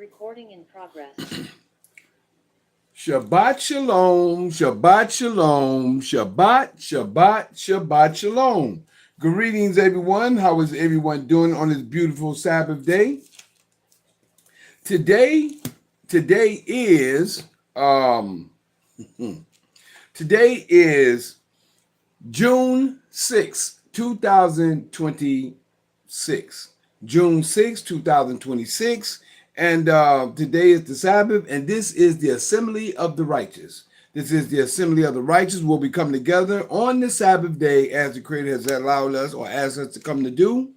Recording in progress. Shabbat shalom, Shabbat shalom, Shabbat, Shabbat, Shabbat shalom. Greetings, everyone. How is everyone doing on this beautiful Sabbath day? Today is today is June 6th, 2026. June 6th, 2026. And today is the Sabbath, and this is the assembly of the righteous. This is the assembly of the righteous. We'll be coming together on the Sabbath day as the Creator has allowed us or asked us to come to do,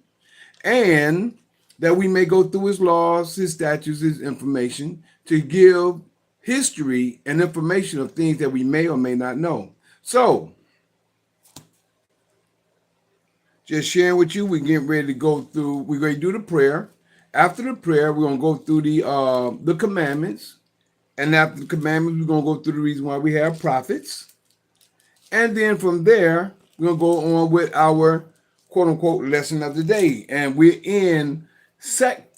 and that we may go through His laws, His statutes, His information to give history and information of things that we may or may not know. So, just sharing with you, we're getting ready to go through, we're going to do the prayer. After the prayer, we're going to go through the commandments. And after the commandments, we're going to go through the reason why we have prophets. And then from there, we're going to go on with our quote-unquote lesson of the day. And we're in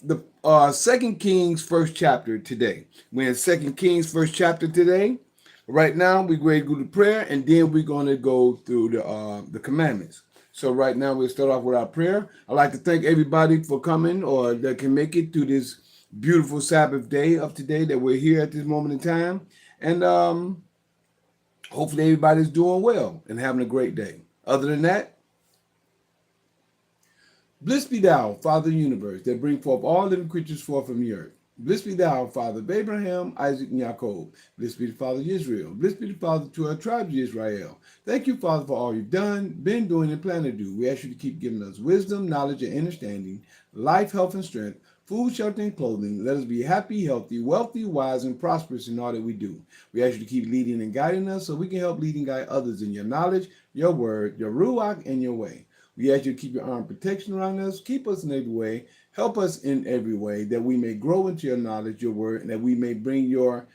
the 2 Kings first chapter today. We're in 2 Kings first chapter today. Right now, we're going to go to prayer, and then we're going to go through the commandments. So right now we'll start off with our prayer. I'd like to thank everybody for coming or that can make it to this beautiful Sabbath day of today that we're here at this moment in time. And hopefully everybody's doing well and having a great day. Other than that, blessed be thou, Father of the universe, that bring forth all living creatures forth from the earth. Blessed be thou, Father of Abraham, Isaac, and Jacob. Blessed be the Father of Israel. Blessed be the Father of 12 tribes of Israel. Thank you, Father, for all you've done, been doing, and plan to do. We ask you to keep giving us wisdom, knowledge, and understanding, life, health, and strength, food, shelter, and clothing. Let us be happy, healthy, wealthy, wise, and prosperous in all that we do. We ask you to keep leading and guiding us so we can help lead and guide others in your knowledge, your word, your ruach, and your way. We ask you to keep your arm protection around us, keep us in every way, help us in every way, that we may grow into your knowledge, your word, and that we may bring your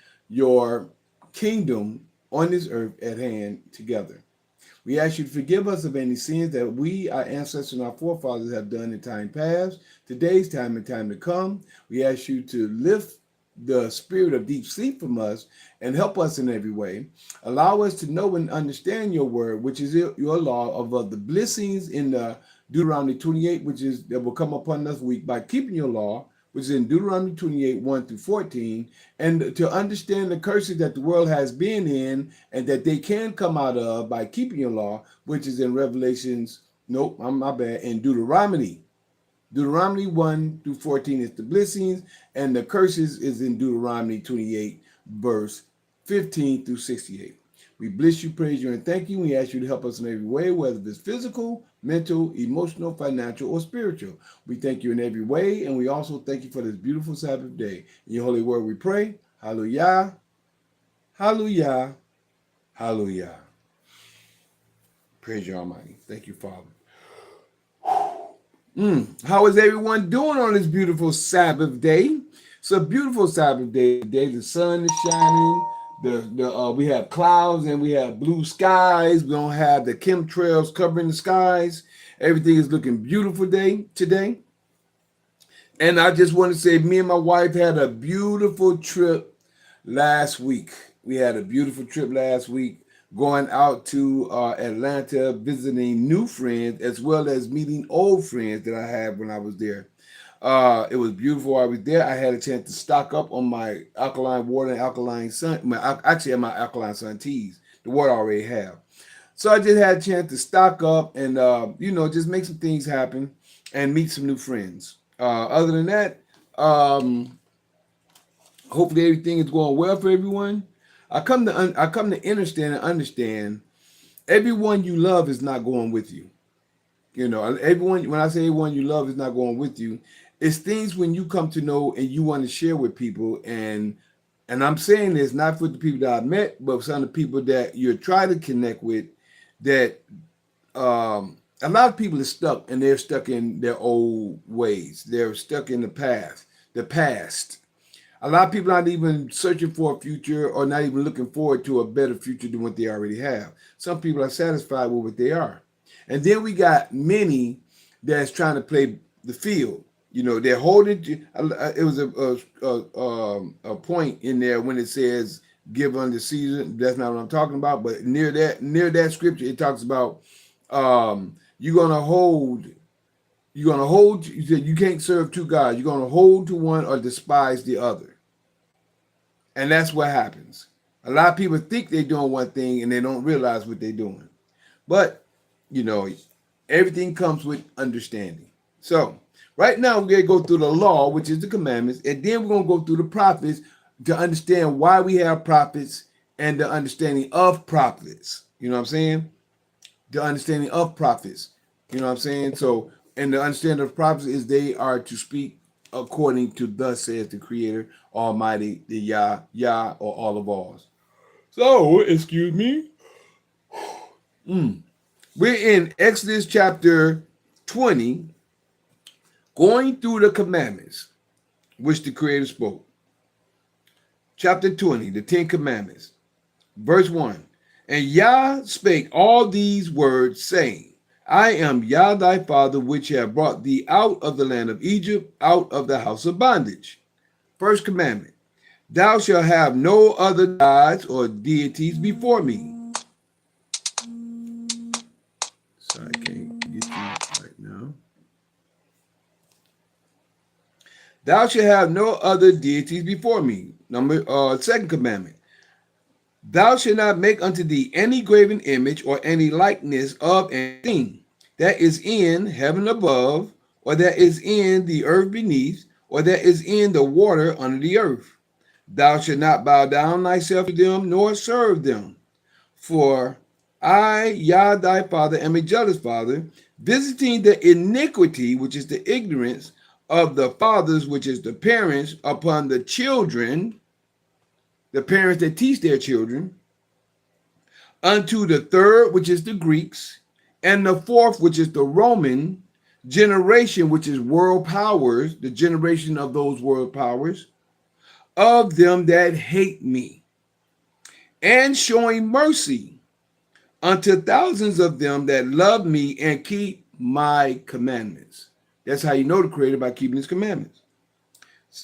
kingdom on this earth at hand together. We ask you to forgive us of any sins that we, our ancestors, and our forefathers have done in time past, today's time and time to come. We ask you to lift the spirit of deep sleep from us and help us in every way. Allow us to know and understand your word, which is your law of the blessings in the Deuteronomy 28, which is that will come upon us week by keeping your law, which is in Deuteronomy 28, 1 through 14, and to understand the curses that the world has been in and that they can come out of by keeping your law, which is in Revelations, in Deuteronomy. Deuteronomy 1 through 14 is the blessings, and the curses is in Deuteronomy 28, verse 15 through 68. We bless you, praise you, and thank you. We ask you to help us in every way, whether it's physical, mental, emotional, financial, or spiritual. We thank you in every way, and we also thank you for this beautiful Sabbath day. In your holy word we pray. Hallelujah, hallelujah, hallelujah. Praise you, Almighty. Thank you, Father. How is everyone doing on this beautiful Sabbath day? It's a beautiful Sabbath day today. The sun is shining. We have clouds and we have blue skies. We don't have the chemtrails covering the skies. Everything is looking beautiful today. And I just want to say, me and my wife had a beautiful trip last week. We had a beautiful trip last week, going out to Atlanta, visiting new friends, as well as meeting old friends that I had when I was there. It was beautiful while I was there. I had a chance to stock up on my alkaline water and alkaline sun. Actually, my alkaline sun teas. The water I already have. So I just had a chance to stock up and, just make some things happen and meet some new friends. Other than that, hopefully everything is going well for everyone. I come to understand everyone you love is not going with you. Everyone, when I say everyone you love is not going with you, it's things when you come to know and you want to share with people. And I'm saying this not for the people that I've met, but some of the people that you're trying to connect with, that a lot of people are stuck, and they're stuck in their old ways. They're stuck in the past. A lot of people aren't even searching for a future or not even looking forward to a better future than what they already have. Some people are satisfied with what they are. And then we got many that's trying to play the field. they're holding. It was a point in there when it says give unto Caesar. That's not what I'm talking about. But near that scripture, it talks about you're gonna hold. You're gonna hold. You said you can't serve two gods. You're gonna hold to one or despise the other, and that's what happens. A lot of people think they're doing one thing and they don't realize what they're doing. But you know, everything comes with understanding. So right now we're gonna go through the law, which is the commandments, and then we're gonna go through the prophets to understand why we have prophets and the understanding of prophets. You know what I'm saying? The understanding of prophets. You know what I'm saying? So, and the understanding of prophets is they are to speak according to thus says the Creator, Almighty, the Yah, or all of alls. So, excuse me. We're in Exodus chapter 20, going through the commandments, which the Creator spoke. Chapter 20, the 10 commandments. Verse 1. And Yah spake all these words, saying, I am Yah thy father, which have brought thee out of the land of Egypt, out of the house of bondage. First commandment. Thou shalt have no other gods or deities before me. Sorry, I can't get you right now. Thou shalt have no other deities before me. Second commandment. Thou shalt not make unto thee any graven image or any likeness of anything that is in heaven above, or that is in the earth beneath, or that is in the water under the earth. Thou shalt not bow down thyself to them, nor serve them. For I, Yah thy father, am a jealous father, visiting the iniquity, which is the ignorance, of the fathers, which is the parents, upon the children, the parents that teach their children, unto the third, which is the Greeks, and the fourth, which is the Roman generation, which is world powers, the generation of those world powers, of them that hate me, and showing mercy unto thousands of them that love me and keep my commandments. That's how you know the Creator, by keeping his commandments.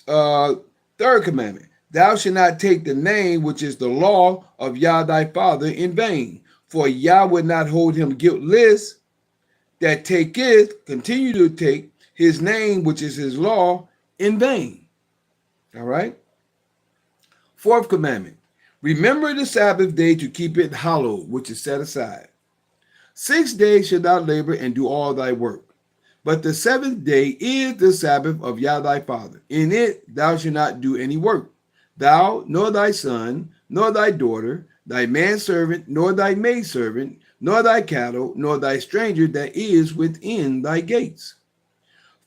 Third commandment. Thou shalt not take the name, which is the law of Yah thy father, in vain. For Yah would not hold him guiltless that taketh, continue to take, his name, which is his law, in vain. All right? Fourth commandment. Remember the Sabbath day to keep it hallowed, which is set aside. 6 days shalt thou labor and do all thy work. But the seventh day is the Sabbath of Yah thy father. In it thou shalt not do any work. Thou, nor thy son, nor thy daughter, thy manservant, nor thy maidservant, nor thy cattle, nor thy stranger that is within thy gates.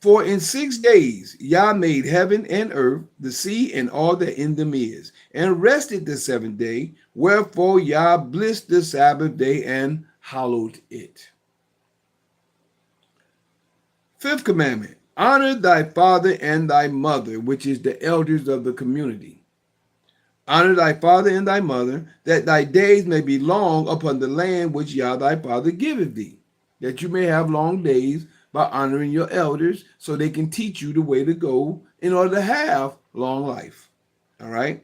For in 6 days Yah made heaven and earth, the sea, and all that in them is, and rested the seventh day. Wherefore Yah blessed the Sabbath day and hallowed it. Fifth commandment. Honor thy father and thy mother, which is the elders of the community. Honor thy father and thy mother, that thy days may be long upon the land which Yah thy father giveth thee, that you may have long days by honoring your elders, so they can teach you the way to go in order to have long life. All right?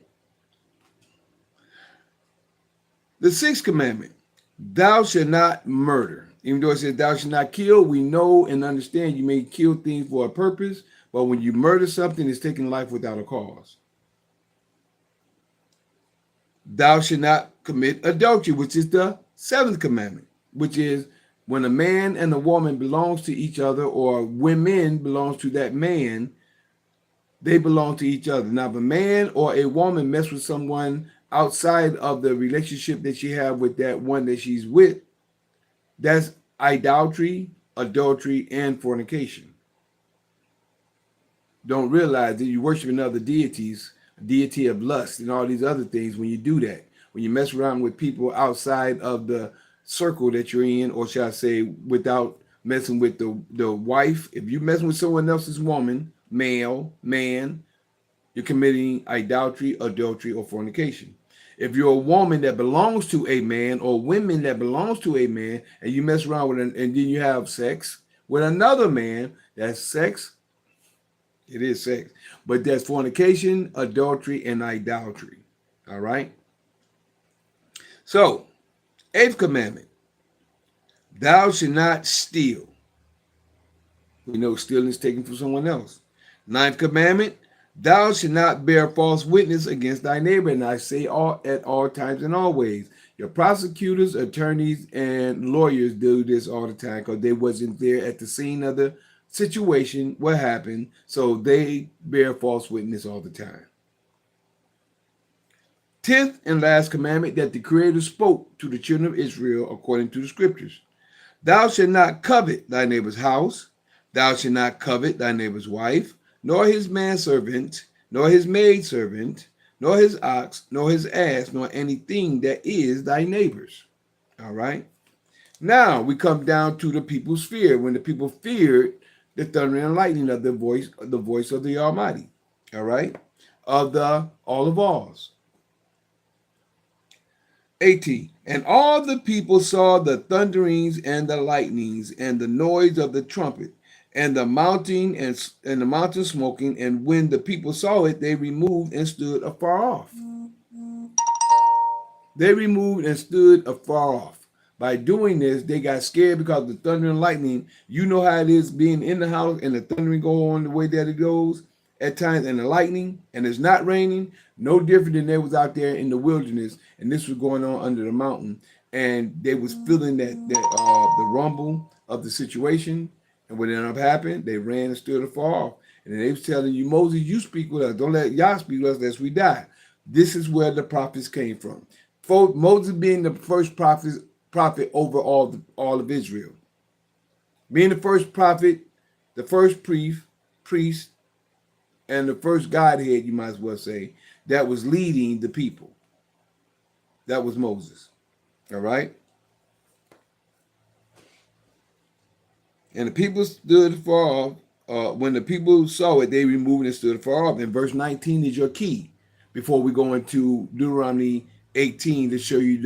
The sixth commandment, thou shalt not murder. Even though it says thou shalt not kill, we know and understand you may kill things for a purpose, but when you murder something, it's taking life without a cause. Thou shalt not commit adultery, which is the seventh commandment, which is when a man and a woman belongs to each other, or women belongs to that man, they belong to each other. Now, if a man or a woman mess with someone outside of the relationship that she have with that one that she's with, that's idolatry, adultery, and fornication. Don't realize that you're worshiping other deities, deity of lust, and all these other things when you do that. When you mess around with people outside of the circle that you're in, or shall I say, without messing with the wife. If you're messing with someone else's woman, male, man, you're committing idolatry, adultery, or fornication. If you're a woman that belongs to a man, or women that belongs to a man, and you mess around with and then you have sex with another man, that's sex It is sex. But there's fornication, adultery, and idolatry. All right. So, eighth commandment, thou shalt not steal. We know stealing is taken from someone else. Ninth commandment, thou shalt not bear false witness against thy neighbor. And I say all at all times and always. Your prosecutors, attorneys, and lawyers do this all the time because they wasn't there at the scene of the situation, what happened. So they bear false witness all the time. 10th and last commandment that the Creator spoke to the children of Israel according to the scriptures. Thou shalt not covet thy neighbor's house. Thou shalt not covet thy neighbor's wife, nor his manservant, nor his maidservant, nor his ox, nor his ass, nor anything that is thy neighbor's. All right. Now we come down to the people's fear. When the people feared the thunder and lightning of the voice of the Almighty. All right. Of the all of alls. 18. And all the people saw the thunderings and the lightnings and the noise of the trumpet and the mountain and the mountain smoking. And when the people saw it, they removed and stood afar off. They removed and stood afar off. By doing this, they got scared because of the thunder and lightning. You know how it is being in the house and the thundering go on the way that it goes at times, and the lightning, and it's not raining. No different than they was out there in the wilderness, and this was going on under the mountain, and they was feeling that the rumble of the situation. And what ended up happening, they ran and stood afar off, and they was telling you, Moses, you speak with us. Don't let Yah speak with us lest we die. This is where the prophets came from. Moses being the first prophet over all of Israel, being the first prophet, the first priest, and the first Godhead, you might as well say, that was leading the people. That was Moses. All right? And the people stood far off. When the people saw it, they removed and stood far off. And verse 19 is your key before we go into Deuteronomy 18 to show you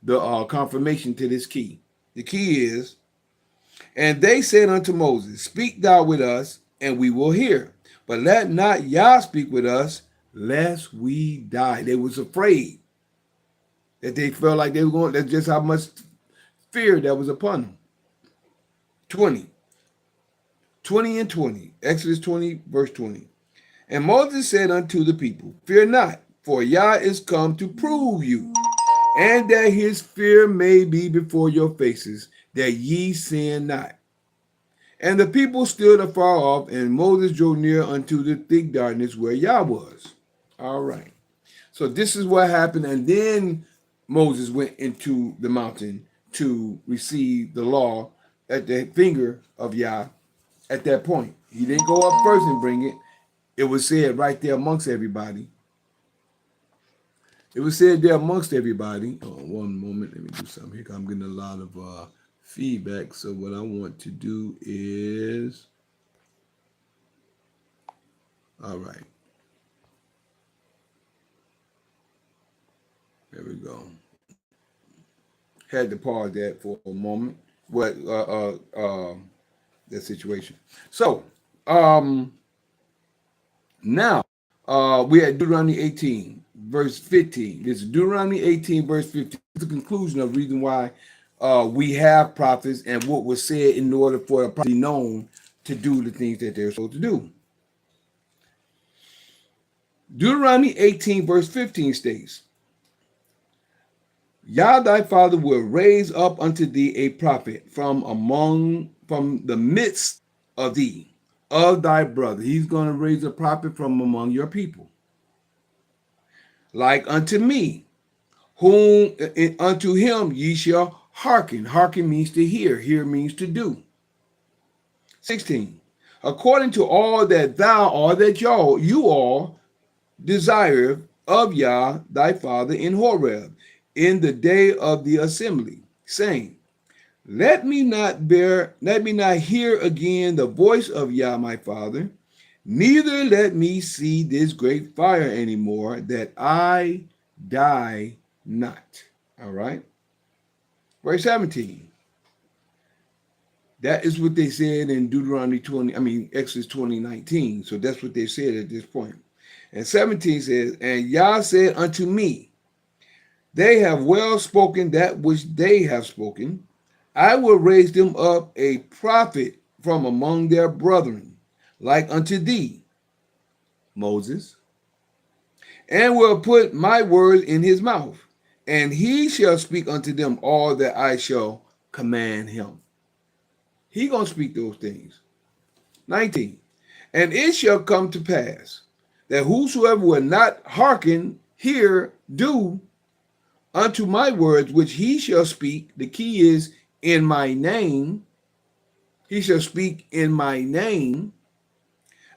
the confirmation to this key. The key is, and they said unto Moses, speak thou with us, and we will hear. But let not Yah speak with us, lest we die. They was afraid that they felt like they were going. That's just how much fear that was upon them. 20 and 20. Exodus 20, verse 20. And Moses said unto the people, fear not, for Yah is come to prove you, and that his fear may be before your faces, that ye sin not. And the people stood afar off, and Moses drew near unto the thick darkness where Yah was. All right. So this is what happened. And then Moses went into the mountain to receive the law at the finger of Yah at that point. He didn't go up first and bring it. It was said right there amongst everybody. It was said there amongst everybody. Oh, one moment. Let me do something here. I'm getting a lot of feedback. So what I want to do is, all right. There we go. Had to pause that for a moment. What that situation. So now we at Deuteronomy 18, verse 15. This is Deuteronomy 18, verse 15. It's the conclusion of the reason why we have prophets and what was said in order for a prophet to be known to do the things that they're supposed to do. Deuteronomy 18, verse 15 states, Yah thy father will raise up unto thee a prophet from the midst of thee, of thy brother. He's going to raise a prophet from among your people, like unto me, whom unto him ye shall hearken. Hearken means to hear. Hear means to do. 16. According to all that thou or that you all desire of Yah thy father in Horeb, in the day of the assembly, saying, let me not hear again the voice of Yah my father, neither let me see this great fire anymore, that I die not. All right. Verse 17. That is what they said in Deuteronomy 20, I mean, Exodus 20:19. So that's what they said at this point. And 17 says, and Yah said unto me, they have well spoken that which they have spoken. I will raise them up a prophet from among their brethren, like unto thee, Moses, and will put my words in his mouth, and he shall speak unto them all that I shall command him. He gonna speak those things. 19. And it shall come to pass that whosoever will not hearken, hear, do unto my words which he shall speak, the key is in my name, he shall speak in my name,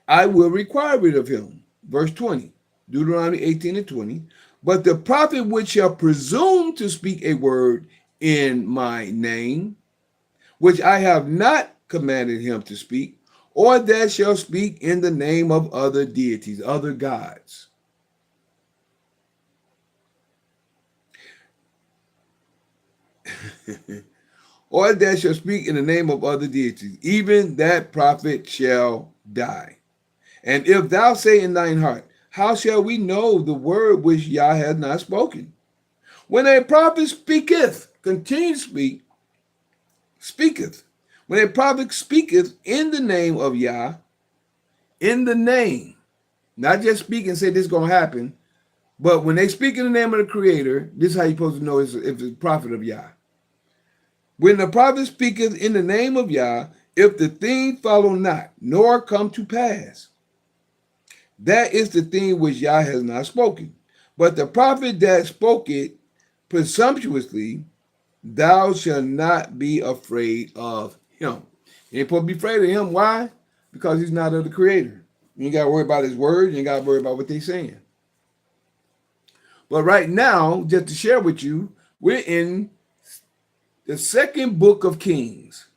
I will require it of him. Verse 20, Deuteronomy 18:20. But the prophet which shall presume to speak a word in my name, which I have not commanded him to speak, or that shall speak in the name of other deities, other gods. Or that shall speak in the name of other deities, even that prophet shall die. And if thou say in thine heart, how shall we know the word which Yah hath not spoken? When a prophet speaketh, continue to speak, speaketh. When a prophet speaketh in the name of Yah, in the name, not just speak and say this is going to happen, but when they speak in the name of the Creator, this is how you're supposed to know if it's a prophet of Yah. When the prophet speaketh in the name of Yah, if the thing follow not, nor come to pass, that is the thing which Yah has not spoken. But the prophet that spoke it presumptuously, thou shalt not be afraid of him. You ain't supposed to be afraid of him. Why? Because he's not of the Creator. You ain't got to worry about his words. You ain't got to worry about what they're saying. But right now, just to share with you, we're in the second book of Kings.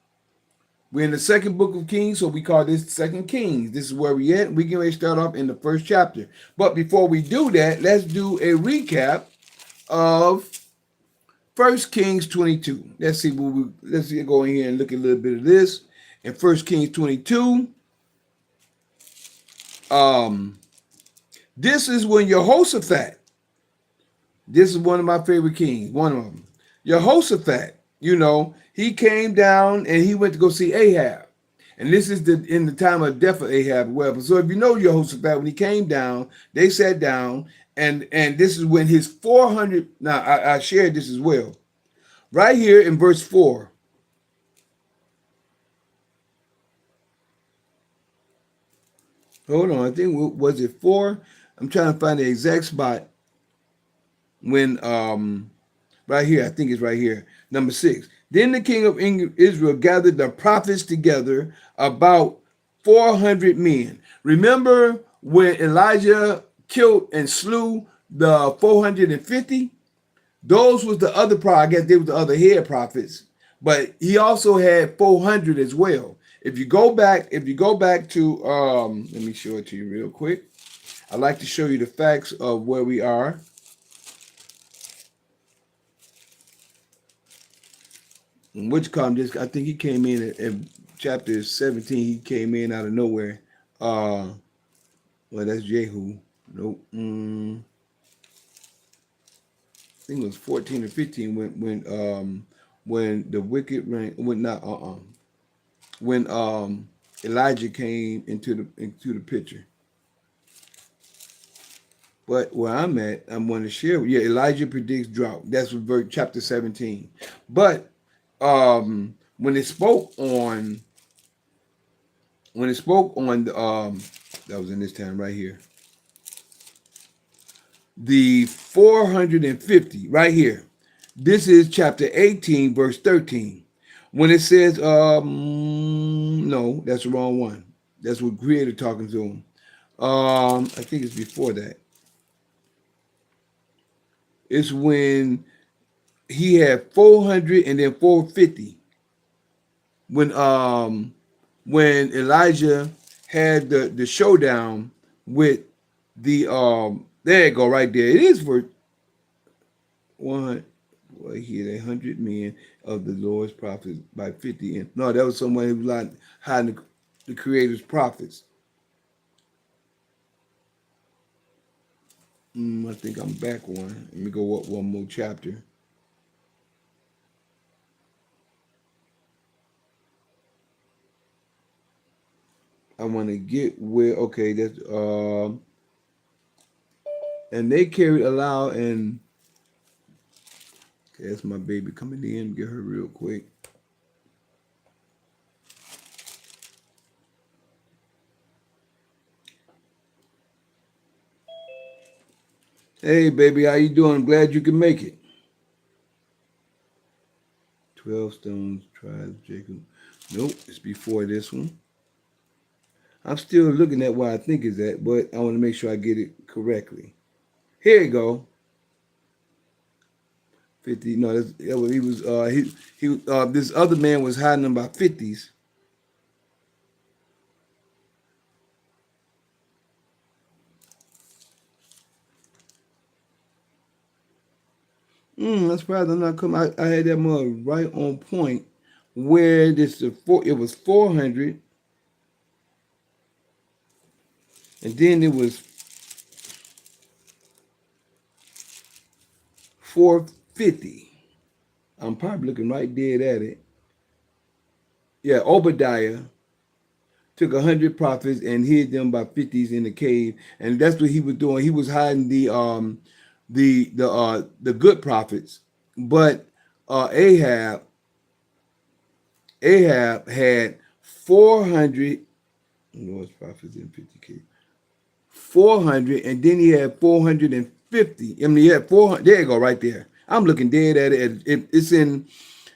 We're in the second book of Kings, so we call this Second Kings. This is where we at. We can ready to start off in the first chapter. But before we do that, let's do a recap of First Kings 22. Let's go in here and look at a little bit of this. In First Kings 22, this is when Jehoshaphat, this is one of my favorite kings, one of them. Jehoshaphat, he came down and he went to go see Ahab. And this is in the time of death of Ahab. Well, so if you know Jehoshaphat, when he came down, they sat down, and this is when his 400, now I shared this as well. Right here in verse 4. Hold on, I think, was it 4? I'm trying to find the exact spot when, right here, I think it's right here, number 6. Then the king of Israel gathered the prophets together, about 400 men. Remember when Elijah killed and slew the 450? Those was the other prophet. I guess they were the other head prophets, but he also had 400 as well. If you go back to, let me show it to you real quick. I like to show you the facts of where we are. In which come, I think he came in at chapter 17. He came in out of nowhere. Well, that's Jehu. Nope. I think it was 14 or 15 when the wicked rain when Elijah came into the picture. But where I'm at, I'm going to share. Yeah, Elijah predicts drought. That's chapter 17. But when it spoke on that was in this time right here. The 450 right here. This is chapter 18, verse 13. When it says, no, that's the wrong one. That's what Creator talking to him. I think it's before that. It's when he had 400 and then 450. When Elijah had the showdown with the there you go, right there. It is for 1 right here, the 100 men of the Lord's prophets by 50. And no, that was someone who was like hiding the Creator's prophets. I think I'm back one. Let me go up one more chapter. I want to get where, okay, that's, and they carried aloud, and, okay, that's my baby coming in. Get her real quick. Hey, baby, how you doing? I'm glad you can make it. 12 stones, tribes, Jacob. Nope, it's before this one. I'm still looking at what I think is that, but I want to make sure I get it correctly. Here you go. 50. No, he was this other man was hiding them by 50s. I'm surprised I'm not coming. I had that more right on point where it was 400, and then it was 450. I'm probably looking right dead at it. Yeah, Obadiah took 100 prophets and hid them by 50s in the cave, and that's what he was doing. He was hiding the good prophets, but Ahab had 400 Lord's prophets in 50K. 400, and then he had 450. I mean, he had 400. There you go, right there. I'm looking dead at it. It's in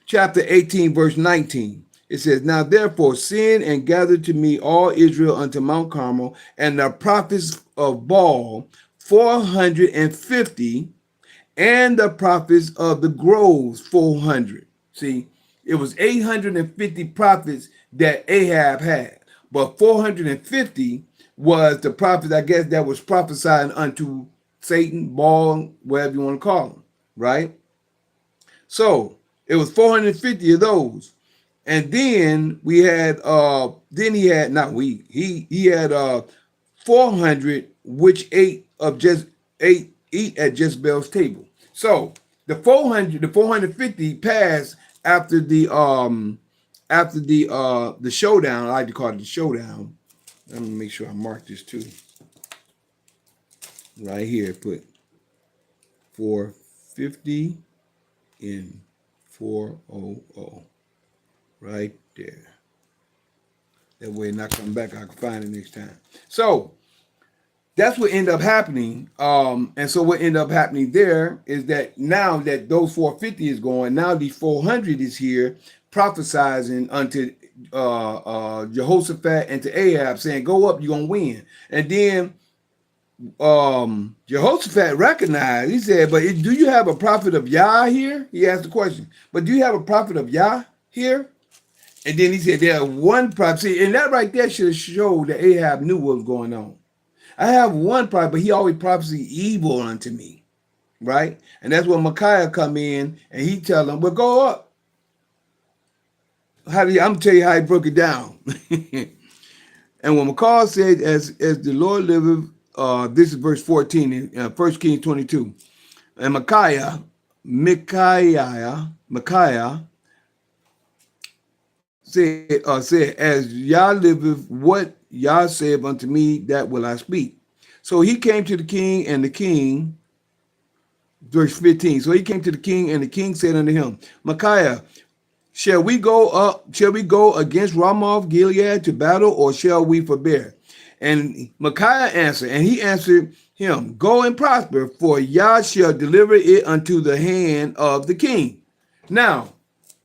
chapter 18, verse 19. It says, now therefore send and gather to me all Israel unto Mount Carmel, and the prophets of Baal 450, and the prophets of the groves 400. See, it was 850 prophets that Ahab had, but 450 was the prophets, I guess, that was prophesying unto Satan, Baal, whatever you want to call them, right? So it was 450 of those. And then we had then he had not we he had 400 which eat at Jezebel's table. So the 450 passed after the showdown. I like to call it the showdown. Let me make sure I mark this too. Right here, put 450 in 400. Right there. That way, not come back, I can find it next time. So that's what ended up happening. And so what ended up happening there is that now that those 450 is going, now the 400 is here prophesizing unto Jehoshaphat and to Ahab, saying, "Go up, you're gonna win." And then Jehoshaphat recognized. He said, "But do you have a prophet of Yah here?" He asked the question. "But do you have a prophet of Yah here?" And then he said, "There's one prophet." See, and that right there should show that Ahab knew what was going on. I have one prophet, but he always prophesied evil unto me, right? And that's when Micaiah come in and he tell them, "Well, go up." I'm gonna tell you how he broke it down. And when Micaiah said, "As the Lord liveth," this is verse 14 in 1 Kings 22. And Micaiah said, "As Yah liveth, what Yah said unto me, that will I speak." So he came to the king, and the king, verse 15. So he came to the king, and the king said unto him, "Micaiah, shall we go up? Shall we go against Ramoth Gilead to battle, or shall we forbear?" And Micaiah answered, and he answered him, "Go and prosper, for Yah shall deliver it unto the hand of the king." Now,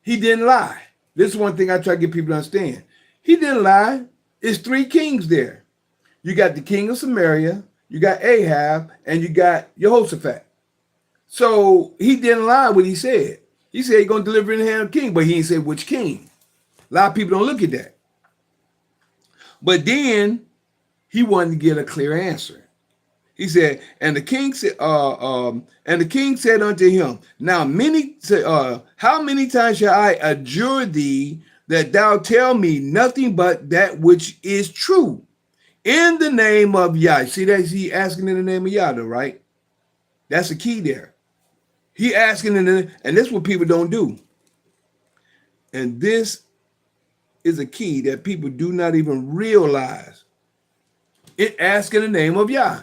he didn't lie. This is one thing I try to get people to understand. He didn't lie. It's three kings there. You got the king of Samaria, you got Ahab, and you got Jehoshaphat. So he didn't lie when he said. He said he's going to deliver in the hand of the king, but he didn't say which king. A lot of people don't look at that. But then he wanted to get a clear answer. He said, and the king said unto him, now how many times shall I adjure thee that thou tell me nothing but that which is true in the name of Yah? See that he asking in the name of Yah, though, right? That's the key there. He asking and this is what people don't do. And this is a key that people do not even realize. It asks in the name of Yah.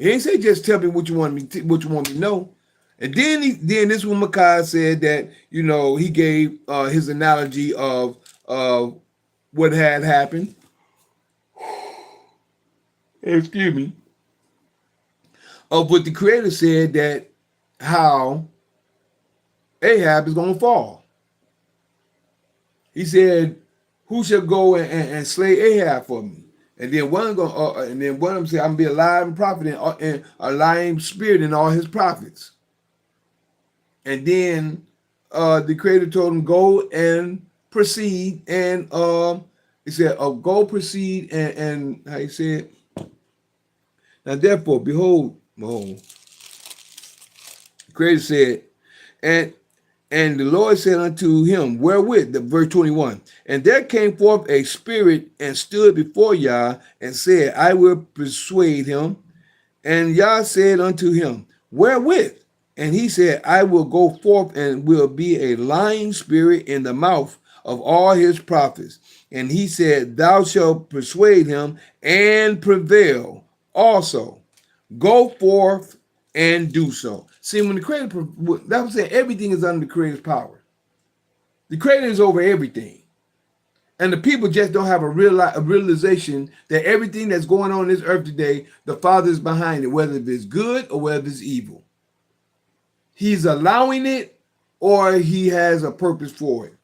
He ain't say just tell me what you want me to know. And then this one Micaiah said that he gave his analogy of what had happened. Excuse me. Of what the Creator said, that how Ahab is going to fall. He said, "Who shall go and slay Ahab for me?" And then one of them said, "I'm gonna be a lying prophet and a lying spirit in all his prophets." And then the Creator told him, "Go and proceed." And he said, "Go proceed." And how he said, "Now therefore, behold." The Creator said, and the Lord said unto him, wherewith, verse 21, and there came forth a spirit and stood before Yah and said, I will persuade him. And Yah said unto him, wherewith? And he said, I will go forth and will be a lying spirit in the mouth of all his prophets. And he said, thou shalt persuade him and prevail also. Go forth and do so. See, when the Creator, that was saying everything is under the Creator's power. The Creator is over everything. And the people just don't have a realization that everything that's going on this earth today, the Father is behind it, whether it's good or whether it's evil. He's allowing it, or he has a purpose for it.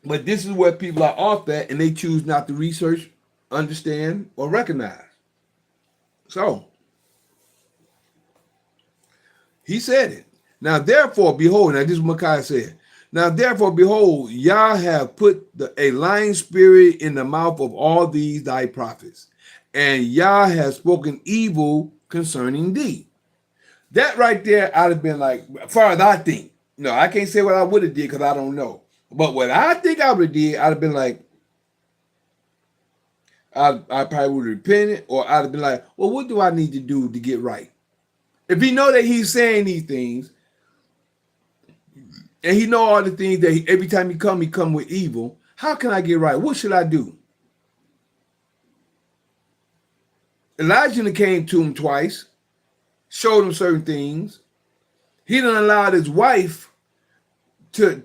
But this is where people are off at, and they choose not to research, understand, or recognize. So, he said it. Now, therefore, behold, now this is what Micaiah said. Now, therefore, behold, Yah have put a lying spirit in the mouth of all these thy prophets, and Yah has spoken evil concerning thee. That right there, I'd have been like, as far as I think. No, I can't say what I would have did because I don't know. But what I think I would have did, I'd have been like, I probably would have repented, or I'd have been like, well, what do I need to do to get right? If he know that he's saying these things, and he know all the things that every time he come with evil, how can I get right? What should I do? Elijah came to him twice, showed him certain things. He didn't allow his wife to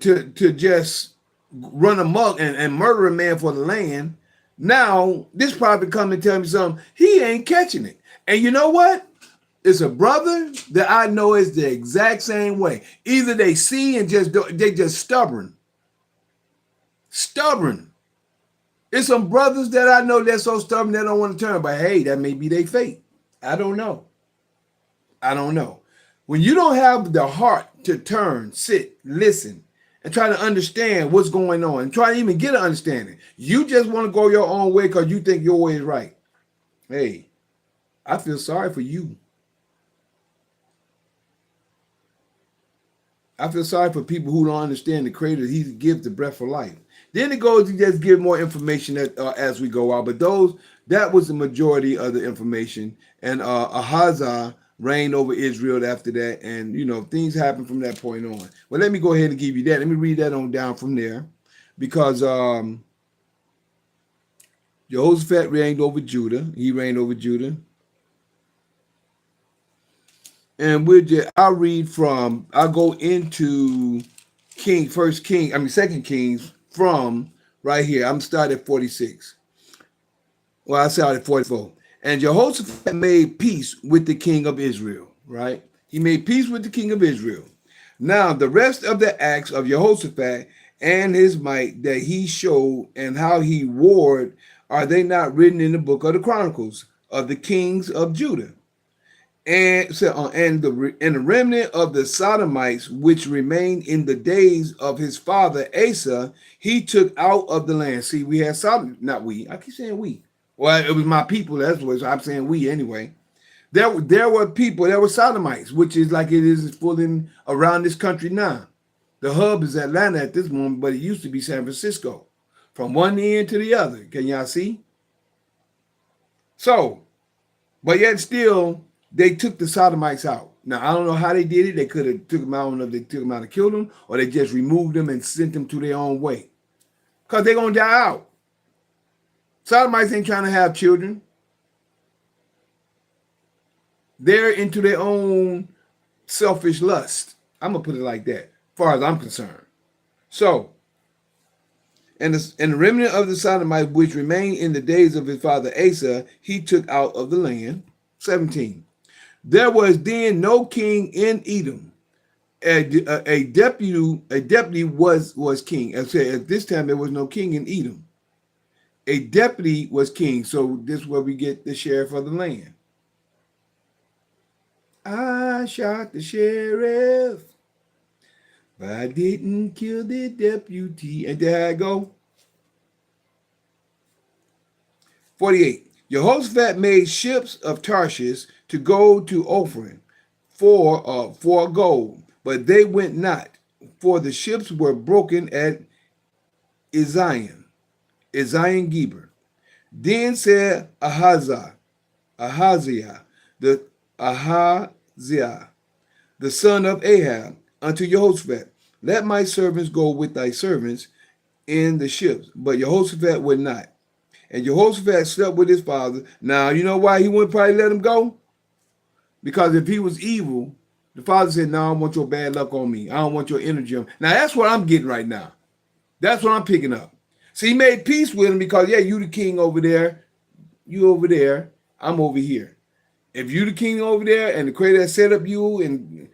just run amok and murder a man for the land. Now, this prophet come and tell me something. He ain't catching it. And you know what? It's a brother that I know is the exact same way. Either they see and they just stubborn. Stubborn. It's some brothers that I know that's so stubborn they don't want to turn. But hey, that may be their fate. I don't know. When you don't have the heart to turn, sit, listen, and try to understand what's going on, and try to even get an understanding, you just want to go your own way because you think your way is right. Hey, I feel sorry for you. I feel sorry for people who don't understand the Creator. He gives the breath of life. Then it goes to just give more information as we go out. But that was the majority of the information. And Ahazah reigned over Israel after that. And, things happened from that point on. Well, let me go ahead and give you that. Let me read that on down from there. Because Jehoshaphat reigned over Judah. He reigned over Judah. And I'll go into Second Kings from right here. I'm starting at 46. Well, I started at 44. And Jehoshaphat made peace with the king of Israel, right? He made peace with the king of Israel. Now, the rest of the acts of Jehoshaphat and his might that he showed and how he warred, are they not written in the book of the Chronicles of the kings of Judah? And the remnant of the Sodomites which remained in the days of his father Asa, he took out of the land. See, we had Sodom, not we. I keep saying we. Well, it was my people. That's what I'm saying. We anyway. There were people. There were Sodomites, which is like it is fooling around this country now. The hub is Atlanta at this moment, but it used to be San Francisco, from one end to the other. Can y'all see? So, but yet still, they took the Sodomites out. Now, I don't know how they did it. They could have took them out. I don't know if they took them out and killed them, or they just removed them and sent them to their own way. Because they're going to die out. Sodomites ain't trying to have children. They're into their own selfish lust. I'm going to put it like that, as far as I'm concerned. So, and the remnant of the Sodomites which remained in the days of his father Asa, he took out of the land. 17. There was then no king in Edom. A deputy was king. I said at this time there was no king in Edom. A deputy was king. So this is where we get the sheriff of the land. I shot the sheriff, but I didn't kill the deputy. And there I go. 48. Jehoshaphat made ships of Tarshish to go to Ophir for gold, but they went not, for the ships were broken at Ezion Geber. Then said Ahaziah, the son of Ahab, unto Jehoshaphat, let my servants go with thy servants in the ships. But Jehoshaphat would not. And Jehoshaphat slept with his father. Now, you know why he wouldn't probably let him go? Because if he was evil, the father said, no, I don't want your bad luck on me. I don't want your energy on me. Now, that's what I'm getting right now. That's what I'm picking up. So he made peace with him because, yeah, you the king over there. You over there. I'm over here. If you the king over there and the creator set up you and,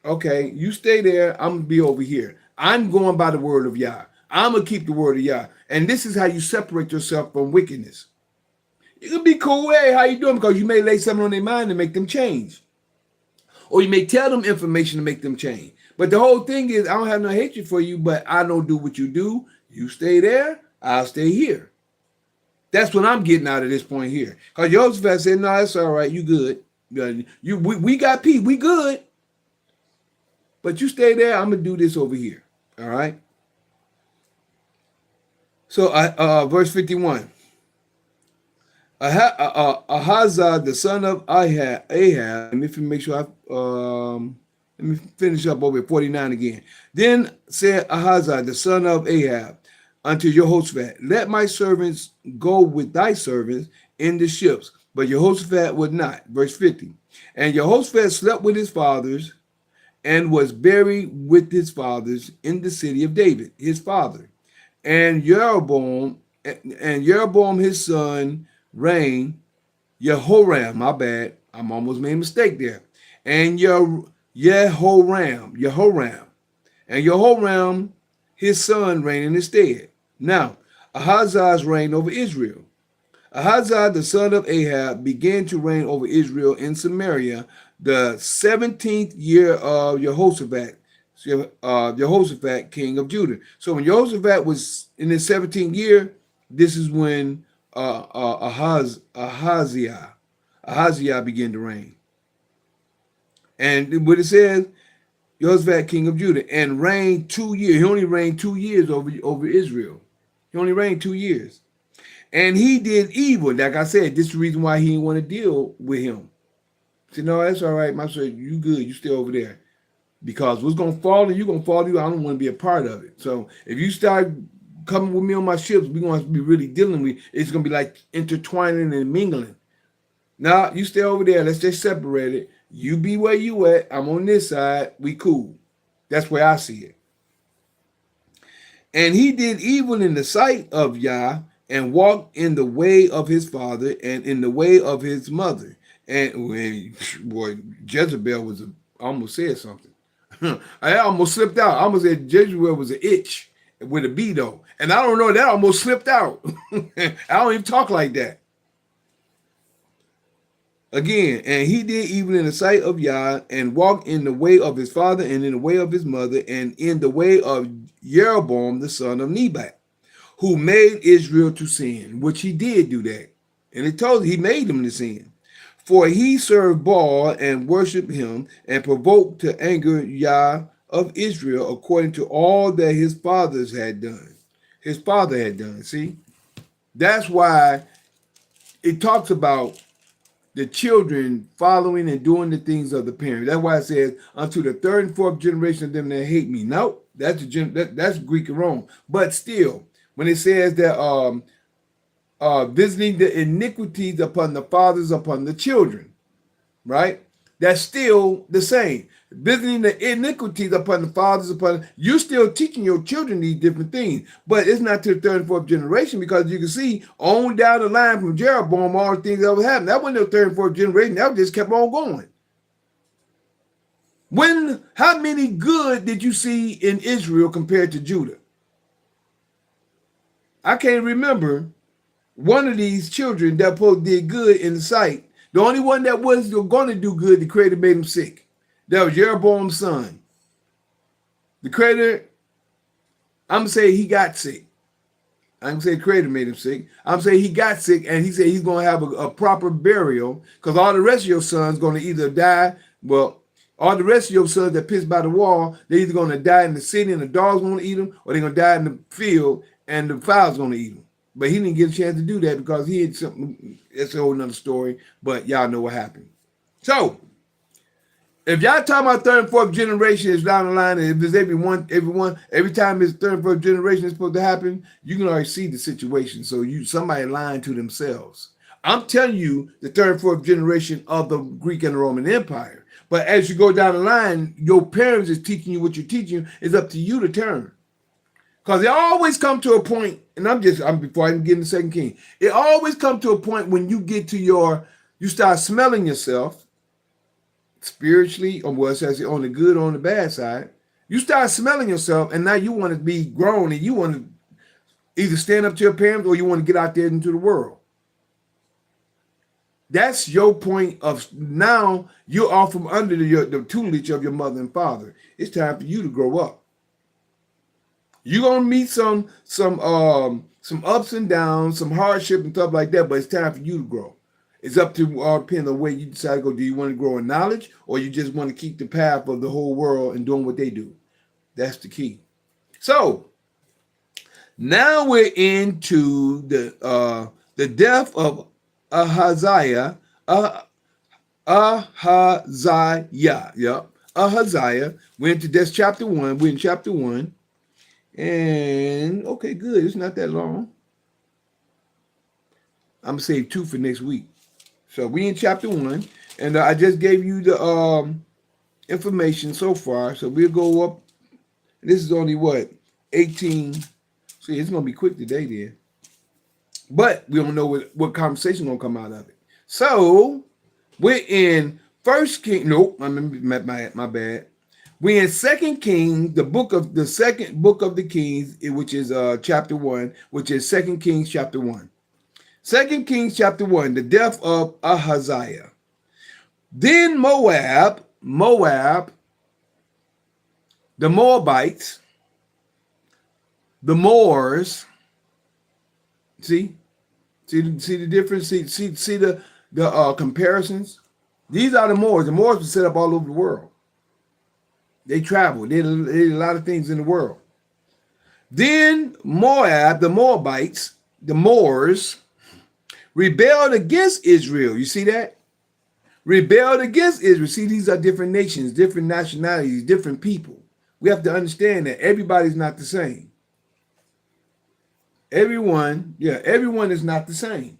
okay, you stay there, I'm going to be over here. I'm going by the word of Yah. I'm going to keep the word of Yah. And this is how you separate yourself from wickedness. You can be cool. Hey, how you doing? Because you may lay something on their mind and make them change. Or you may tell them information to make them change. But the whole thing is, I don't have no hatred for you, but I don't do what you do. You stay there, I'll stay here. That's what I'm getting out of this point here. Because Jehoshaphat said, no, that's all right. You good. We got peace. We good. But you stay there. I'm going to do this over here. All right. So verse 51. Ahaziah, the son of Ahab, let me make sure let me finish up over at 49 again. Then said Ahaziah, the son of Ahab, unto Jehoshaphat, let my servants go with thy servants in the ships. But Jehoshaphat would not. Verse 50. And Jehoshaphat slept with his fathers and was buried with his fathers in the city of David, his father. And Jeroboam his son reigned. Jehoram, my bad, I'm almost made a mistake there. And Jehoram, and Jehoram his son reigned in his stead. Now, Ahaziah's reign over Israel. Ahaziah, the son of Ahab, began to reign over Israel in Samaria the 17th year of Jehoshaphat, king of Judah. So when Jehoshaphat was in his 17th year, this is when Ahaziah began to reign. And what it says, Jehoshaphat, king of Judah, and reigned 2 years. He only reigned 2 years over Israel. He only reigned 2 years. And he did evil. Like I said, this is the reason why he didn't want to deal with him. He said, no, that's all right, my son, you good. You stay over there. Because what's going to fall and you're going to fall to you, I don't want to be a part of it. So if you start coming with me on my ships, we're going to be really dealing with, it's going to be like intertwining and mingling. Now, you stay over there. Let's just separate it. You be where you at. I'm on this side. We cool. That's where I see it. And he did evil in the sight of Yah and walked in the way of his father and in the way of his mother. And boy, Jezebel was I almost said something. I almost slipped out. I almost said Jezebel was an itch with a B though. And I don't know, that almost slipped out. I don't even talk like that. Again, and he did evil in the sight of Yah, and walked in the way of his father, and in the way of his mother, and in the way of Jeroboam the son of Nebat, who made Israel to sin, which he did do that. And it told he made them to sin. For he served Baal and worshipped him, and provoked to anger Yah of Israel, according to all that his fathers had done. His father had done. See? That's why it talks about the children following and doing the things of the parents. That's why it says, unto the third and fourth generation of them that hate me. No, that's Greek and Rome. But still, when it says that visiting the iniquities upon the fathers, upon the children, right? That's still the same. Visiting the iniquities upon the fathers, upon you still teaching your children these different things, but it's not to the third and fourth generation, because you can see on down the line from Jeroboam, all the things that was happening. That wasn't the third and fourth generation. That just kept on going. How many good did you see in Israel compared to Judah? I can't remember one of these children that did good in the sight. The only one that was going to do good, the Creator made him sick. That was Jeroboam's son. The Creator, I'm going to say he got sick. I'm going to say the Creator made him sick. I'm going to say he got sick, and he said he's going to have a proper burial, because all the rest of your sons going to either die, well, all the rest of your sons that pissed by the wall, they're either going to die in the city and the dogs going to eat them, or they're going to die in the field and the fowls going to eat them. But he didn't get a chance to do that because he had something. It's a whole nother story, but y'all know what happened. So, if y'all talking about third and fourth generation is down the line, and if there's every time it's third and fourth generation is supposed to happen, you can already see the situation. So somebody lying to themselves. I'm telling you the third and fourth generation of the Greek and the Roman Empire. But as you go down the line, your parents is teaching you what you're teaching. It's up to you to turn. Because it always come to a point, and before I even get into Second King, it always come to a point when you get to you start smelling yourself spiritually, or what says on the good or on the bad side. You start smelling yourself, and now you want to be grown, and you want to either stand up to your parents, or you want to get out there into the world. That's your point of now you're off from under the tutelage of your mother and father. It's time for you to grow up. You're gonna meet some ups and downs, some hardship and stuff like that, but it's time for you to grow. It's up to depending on the way you decide to go. Do you want to grow in knowledge, or you just want to keep the path of the whole world and doing what they do? That's the key. So now we're into the death of Ahaziah. Ahaziah. We're into that's chapter 1. We're in chapter 1. And okay, good. It's not that long. I'm gonna save 2 for next week. So we in chapter 1, and I just gave you the information so far. So we'll go up. This is only what 18. See, it's gonna be quick today, then. But we don't know what conversation gonna come out of it. So we're in First King. Nope, my bad. We're in Second Kings, the second book of the Kings, which is chapter 1, which is Second Kings chapter 1. Second Kings chapter 1, the death of Ahaziah. Then Moab, the Moabites, the Moors. See the difference. See the comparisons. These are the Moors. The Moors were set up all over the world. They traveled. They did a lot of things in the world. Then Moab, the Moabites, the Moors, rebelled against Israel. You see that? Rebelled against Israel. See, these are different nations, different nationalities, different people. We have to understand that everybody's not the same. Everyone is not the same.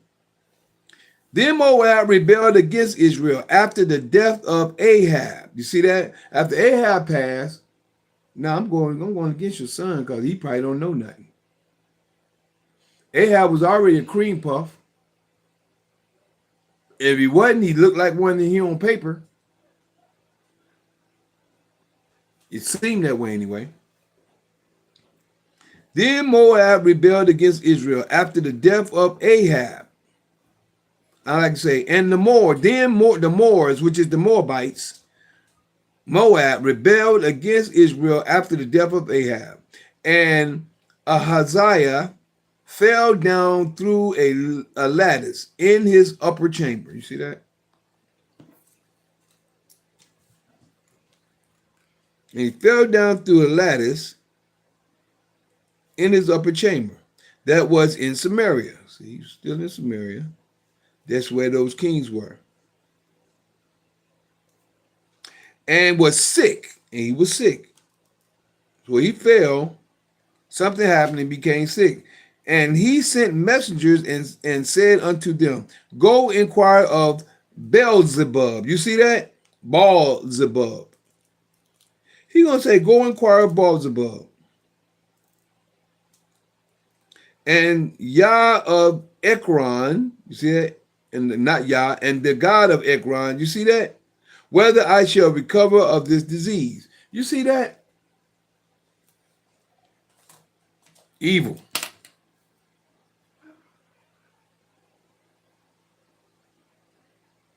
Then Moab rebelled against Israel after the death of Ahab. You see that? After Ahab passed, now I'm going against your son because he probably don't know nothing. Ahab was already a cream puff. If he wasn't, he looked like one in here on paper. It seemed that way anyway. Then Moab rebelled against Israel after the death of Ahab. I like to say, and the the Moors, which is the Moabites, Moab, rebelled against Israel after the death of Ahab. And Ahaziah fell down through a lattice in his upper chamber. You see that? And he fell down through a lattice in his upper chamber that was in Samaria. See, he's still in Samaria. That's where those kings were. And was sick. And he was sick. So he fell. Something happened and became sick. And he sent messengers and said unto them, go inquire of Beelzebub. You see that? Baalzebub. He gonna say, go inquire of Beelzebub. And Yah of Ekron, you see that? And not Yah, and the God of Ekron, you see that? Whether I shall recover of this disease. You see that? Evil.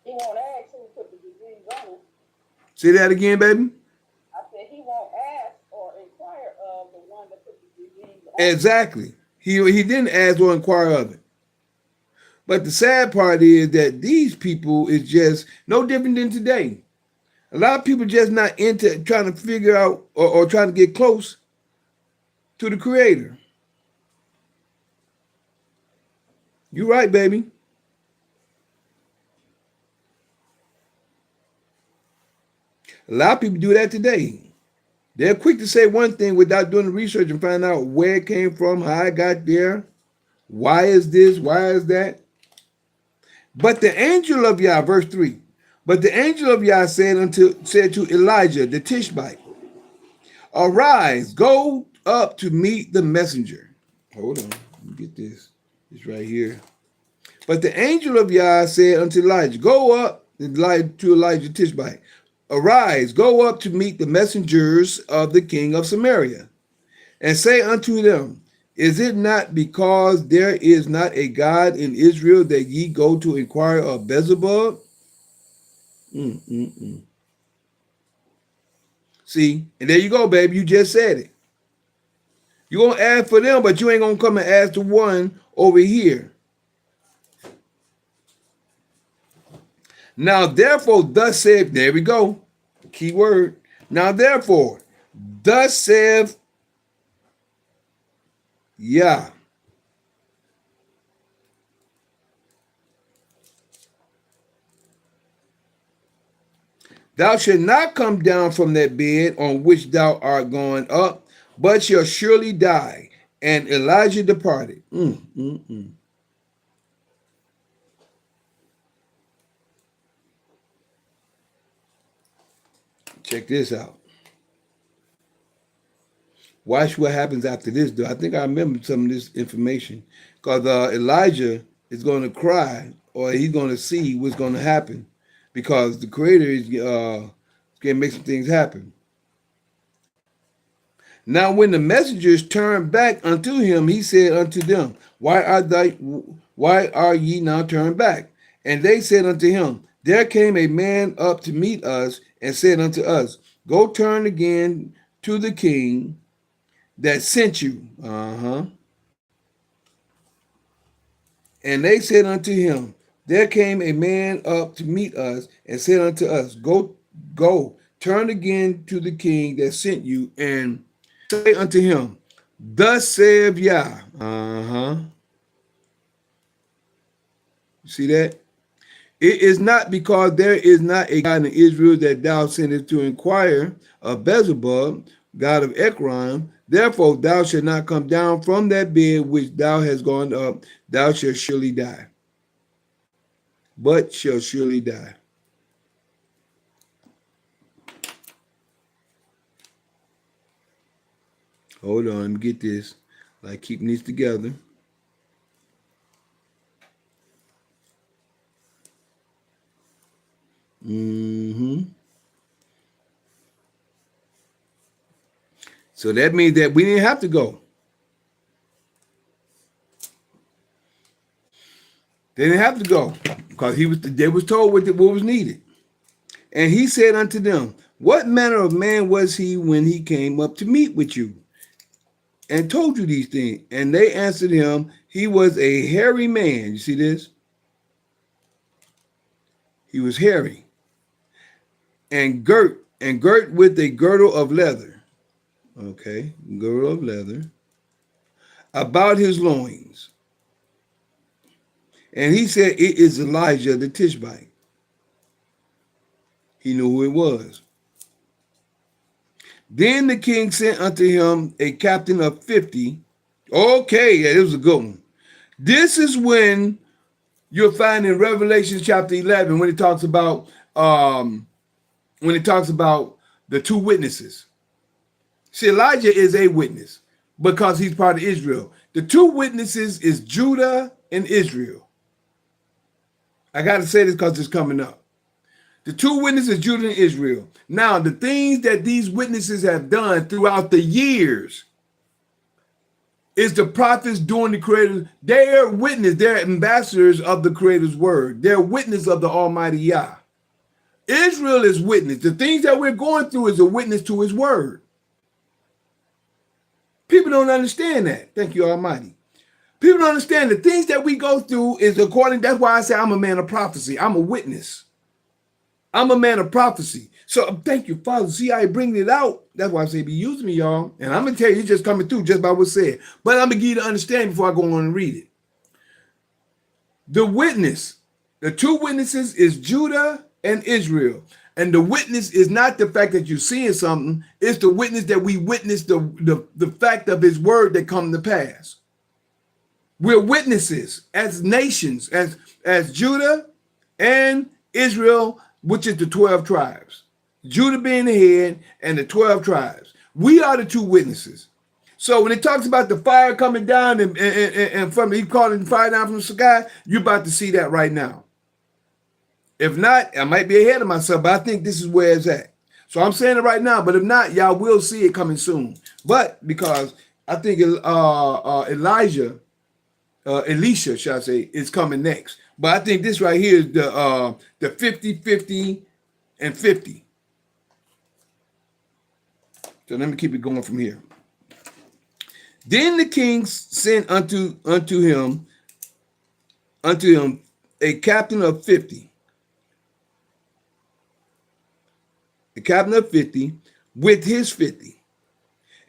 He won't ask who put the disease on him. See that again, baby? I said he won't ask or inquire of the one that put the disease on him. Exactly. He didn't ask or inquire of it. But the sad part is that these people is just no different than today. A lot of people just not into trying to figure out or trying to get close to the Creator. You're right, baby. A lot of people do that today. They're quick to say one thing without doing the research and find out where it came from, how it got there, why is this, why is that. But the angel of Yah, verse 3, but the angel of Yah said to Elijah the Tishbite, arise, go up to meet the messenger. Hold on, let me get this. It's right here. But the angel of Yah said unto Elijah, go up to Elijah Tishbite, arise, go up to meet the messengers of the king of Samaria, and say unto them, is it not because there is not a God in Israel that ye go to inquire of Beelzebub? See, and there you go, baby. You just said it. You're going to ask for them, but you ain't going to come and ask the one over here. Now, therefore, thus saith, there we go. Key word. Now, therefore, thus saith Yah. Thou shalt not come down from that bed on which thou art gone up, but shall surely die. And Elijah departed. Check this out. Watch what happens after this, though. I think I remember some of this information. Because Elijah is going to cry, or he's going to see what's going to happen. Because the Creator is going to make some things happen. Now when the messengers turned back unto him, he said unto them, why are ye now turned back? And they said unto him, there came a man up to meet us, and said unto us, go turn again to the king that sent you. And they said unto him, there came a man up to meet us, and said unto us, go, turn again to the king that sent you, and say unto him, thus saith Yah. See that? It is not because there is not a God in Israel that thou sendest to inquire of Beelzebub, God of Ekron. Therefore thou shalt not come down from that bed which thou hast gone up. Thou shalt surely die. But shall surely die. Hold on, get this. Like keeping these together. So that means that we didn't have to go. They didn't have to go because they was told what was needed. And he said unto them, what manner of man was he when he came up to meet with you and told you these things? And they answered him, he was a hairy man. You see this? He was hairy and girt with a girdle of leather. Okay, girdle of leather about his loins. And he said, it is Elijah the Tishbite. He knew who it was. Then the king sent unto him a captain of 50. Okay, yeah, it was a good one. This is when you'll find in Revelation chapter 11 when it talks about the two witnesses. See, Elijah is a witness because he's part of Israel. The two witnesses is Judah and Israel. I got to say this because it's coming up. The two witnesses, Judah and Israel. Now, the things that these witnesses have done throughout the years is the prophets doing the Creator. They're witness. They're ambassadors of the Creator's word. They're witness of the Almighty Yah. Israel is witness. The things that we're going through is a witness to his word. People don't understand that. Thank you, Almighty. People don't understand the things that we go through is according. That's why I say I'm a man of prophecy. I'm a witness. I'm a man of prophecy. So thank you, Father. See how I bring it out? That's why I say be using me, y'all. And I'm going to tell you, it's just coming through just by what's said. But I'm going to give you to understand before I go on and read it. The witness, the two witnesses is Judah and Israel. And the witness is not the fact that you're seeing something. It's the witness that we witness the fact of his word that come to pass. We're witnesses as nations, as Judah and Israel, which is the 12 tribes. Judah being the head and the 12 tribes. We are the two witnesses. So when it talks about the fire coming down and from he calling fire down from the sky, you're about to see that right now. If not, I might be ahead of myself, but I think this is where it's at. So I'm saying it right now, but if not, y'all will see it coming soon. But because I think Elisha, shall I say, is coming next. But I think this right here is the 50, 50, and 50. So let me keep it going from here. Then the king sent unto him a captain of 50. A captain of 50 with his 50.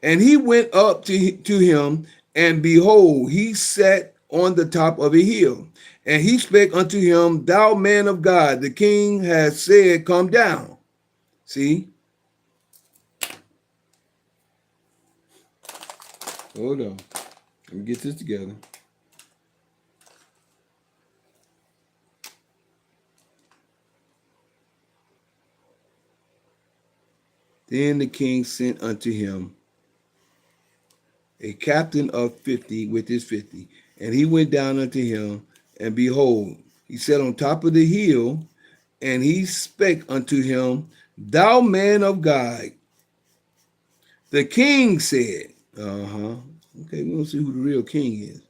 And he went up to him, and behold, he sat on the top of a hill. And he spake unto him, thou man of God, the king has said, come down. See? Hold on. Let me get this together. Then the king sent unto him a captain of 50 with his 50. And he went down unto him, and behold, he sat on top of the hill, and he spake unto him, thou man of God. The king said, okay, we're going to see who the real king is.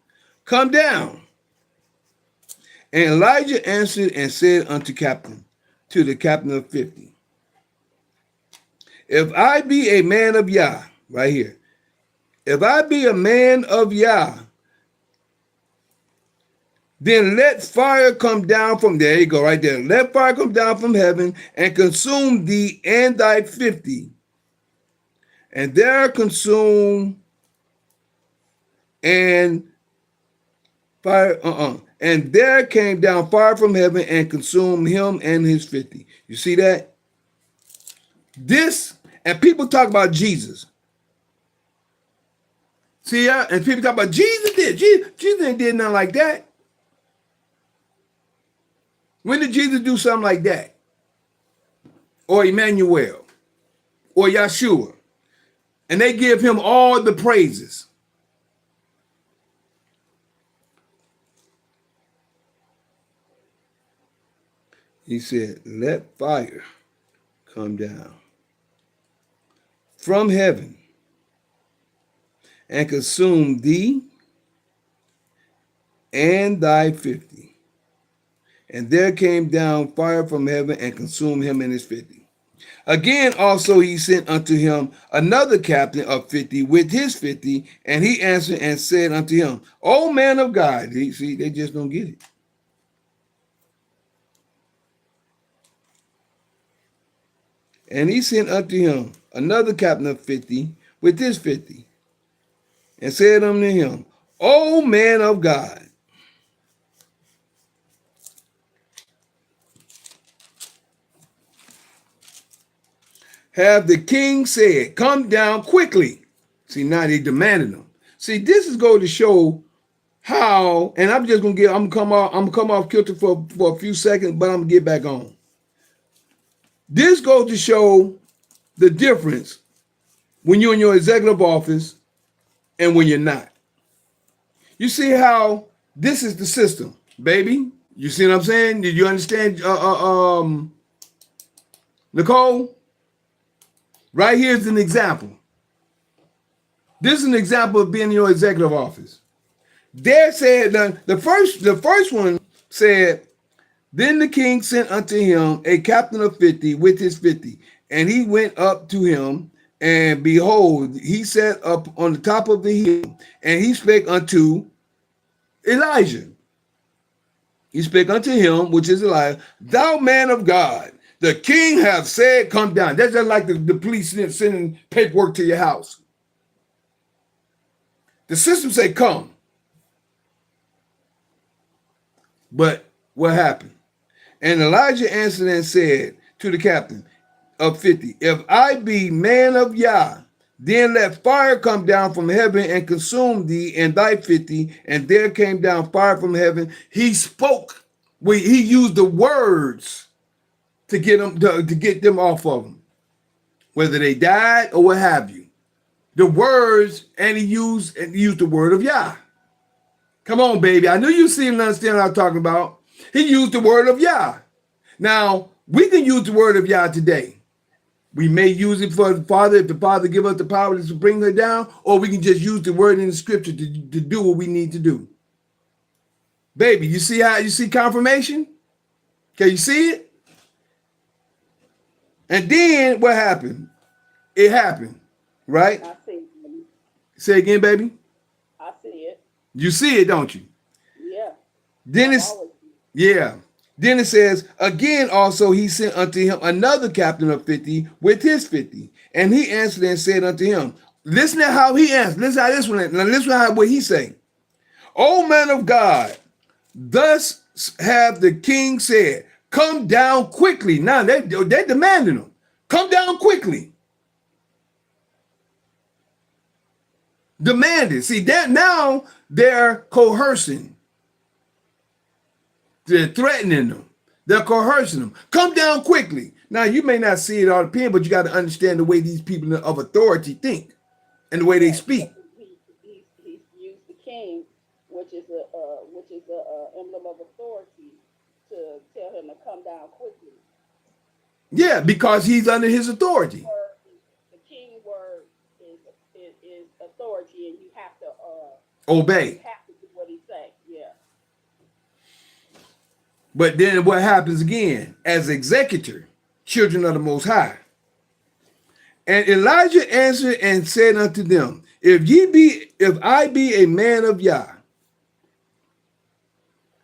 Come down. And Elijah answered and said unto the captain of 50, if I be a man of Yah, right here, if I be a man of Yah, then let fire come down from, there you go, right there. Let fire come down from heaven and consume thee and thy 50. And there consume and fire, and there came down fire from heaven and consumed him and his 50. You see that? This, and people talk about Jesus. See, and people talk about Jesus did. Jesus ain't did nothing like that. When did Jesus do something like that? Or Emmanuel? Or Yeshua? And they give him all the praises. He said, let fire come down from heaven and consume thee and thy 50. and there came down fire from heaven and consumed him and his 50. Again also he sent unto him another captain of 50 with his 50, and he answered and said unto him, O man of God. See, they just don't get it. And he sent unto him another captain of 50 with his 50, and said unto him, O man of God, have the king said, come down quickly. See, now they demanded him. See, this is going to show how, and I'm gonna come off kilter for a few seconds, but I'm gonna get back on. This goes to show the difference when you're in your executive office and when you're not. You see how this is the system, baby. You see what I'm saying? Did you understand, Nicole? Right here's an example. This is an example of being in your executive office. There said the first one said, then the king sent unto him a captain of 50 with his 50, and he went up to him, and behold, he sat up on the top of the hill, and he spake unto Elijah. He spake unto him, which is Elijah, thou man of God, the king hath said, come down. That's just like the police sending paperwork to your house. The system say come. But what happened? And Elijah answered and said to the captain of 50, if I be man of Yah, then let fire come down from heaven and consume thee and thy 50. And there came down fire from heaven. He spoke. He used the words to get them off of them, whether they died or what have you. The words, and he used the word of Yah. Come on, baby. I knew you see and understand what I'm talking about. He used the word of Yah. Now, we can use the word of Yah today. We may use it for the Father, if the Father give us the power to bring her down, or we can just use the word in the scripture to do what we need to do. Baby, you see how you see confirmation? Can you see it? And then what happened? It happened, right? I see it. Say again, baby. I see it. You see it, don't you? Yeah. Then it's yeah. Then it says, again also he sent unto him another captain of 50 with his 50. And he answered and said unto him, listen to how he answered. Listen how this one. Now listen how what he say. O man of God, thus have the king said, come down quickly. Now they're demanding him. Come down quickly. Demanded. See, that now they're coercing. They're threatening them. They're coercing them. Come down quickly. Now, you may not see it all the pen, but you got to understand the way these people of authority think and the way they speak. He's used the king, which is a emblem of authority, to tell him to come down quickly. Yeah, because he's under his authority. The king word is authority, and you have to obey. You have to do what he say. Yeah. But then what happens again? As executor, children of the Most High. And Elijah answered and said unto them, if I be a man of Yah,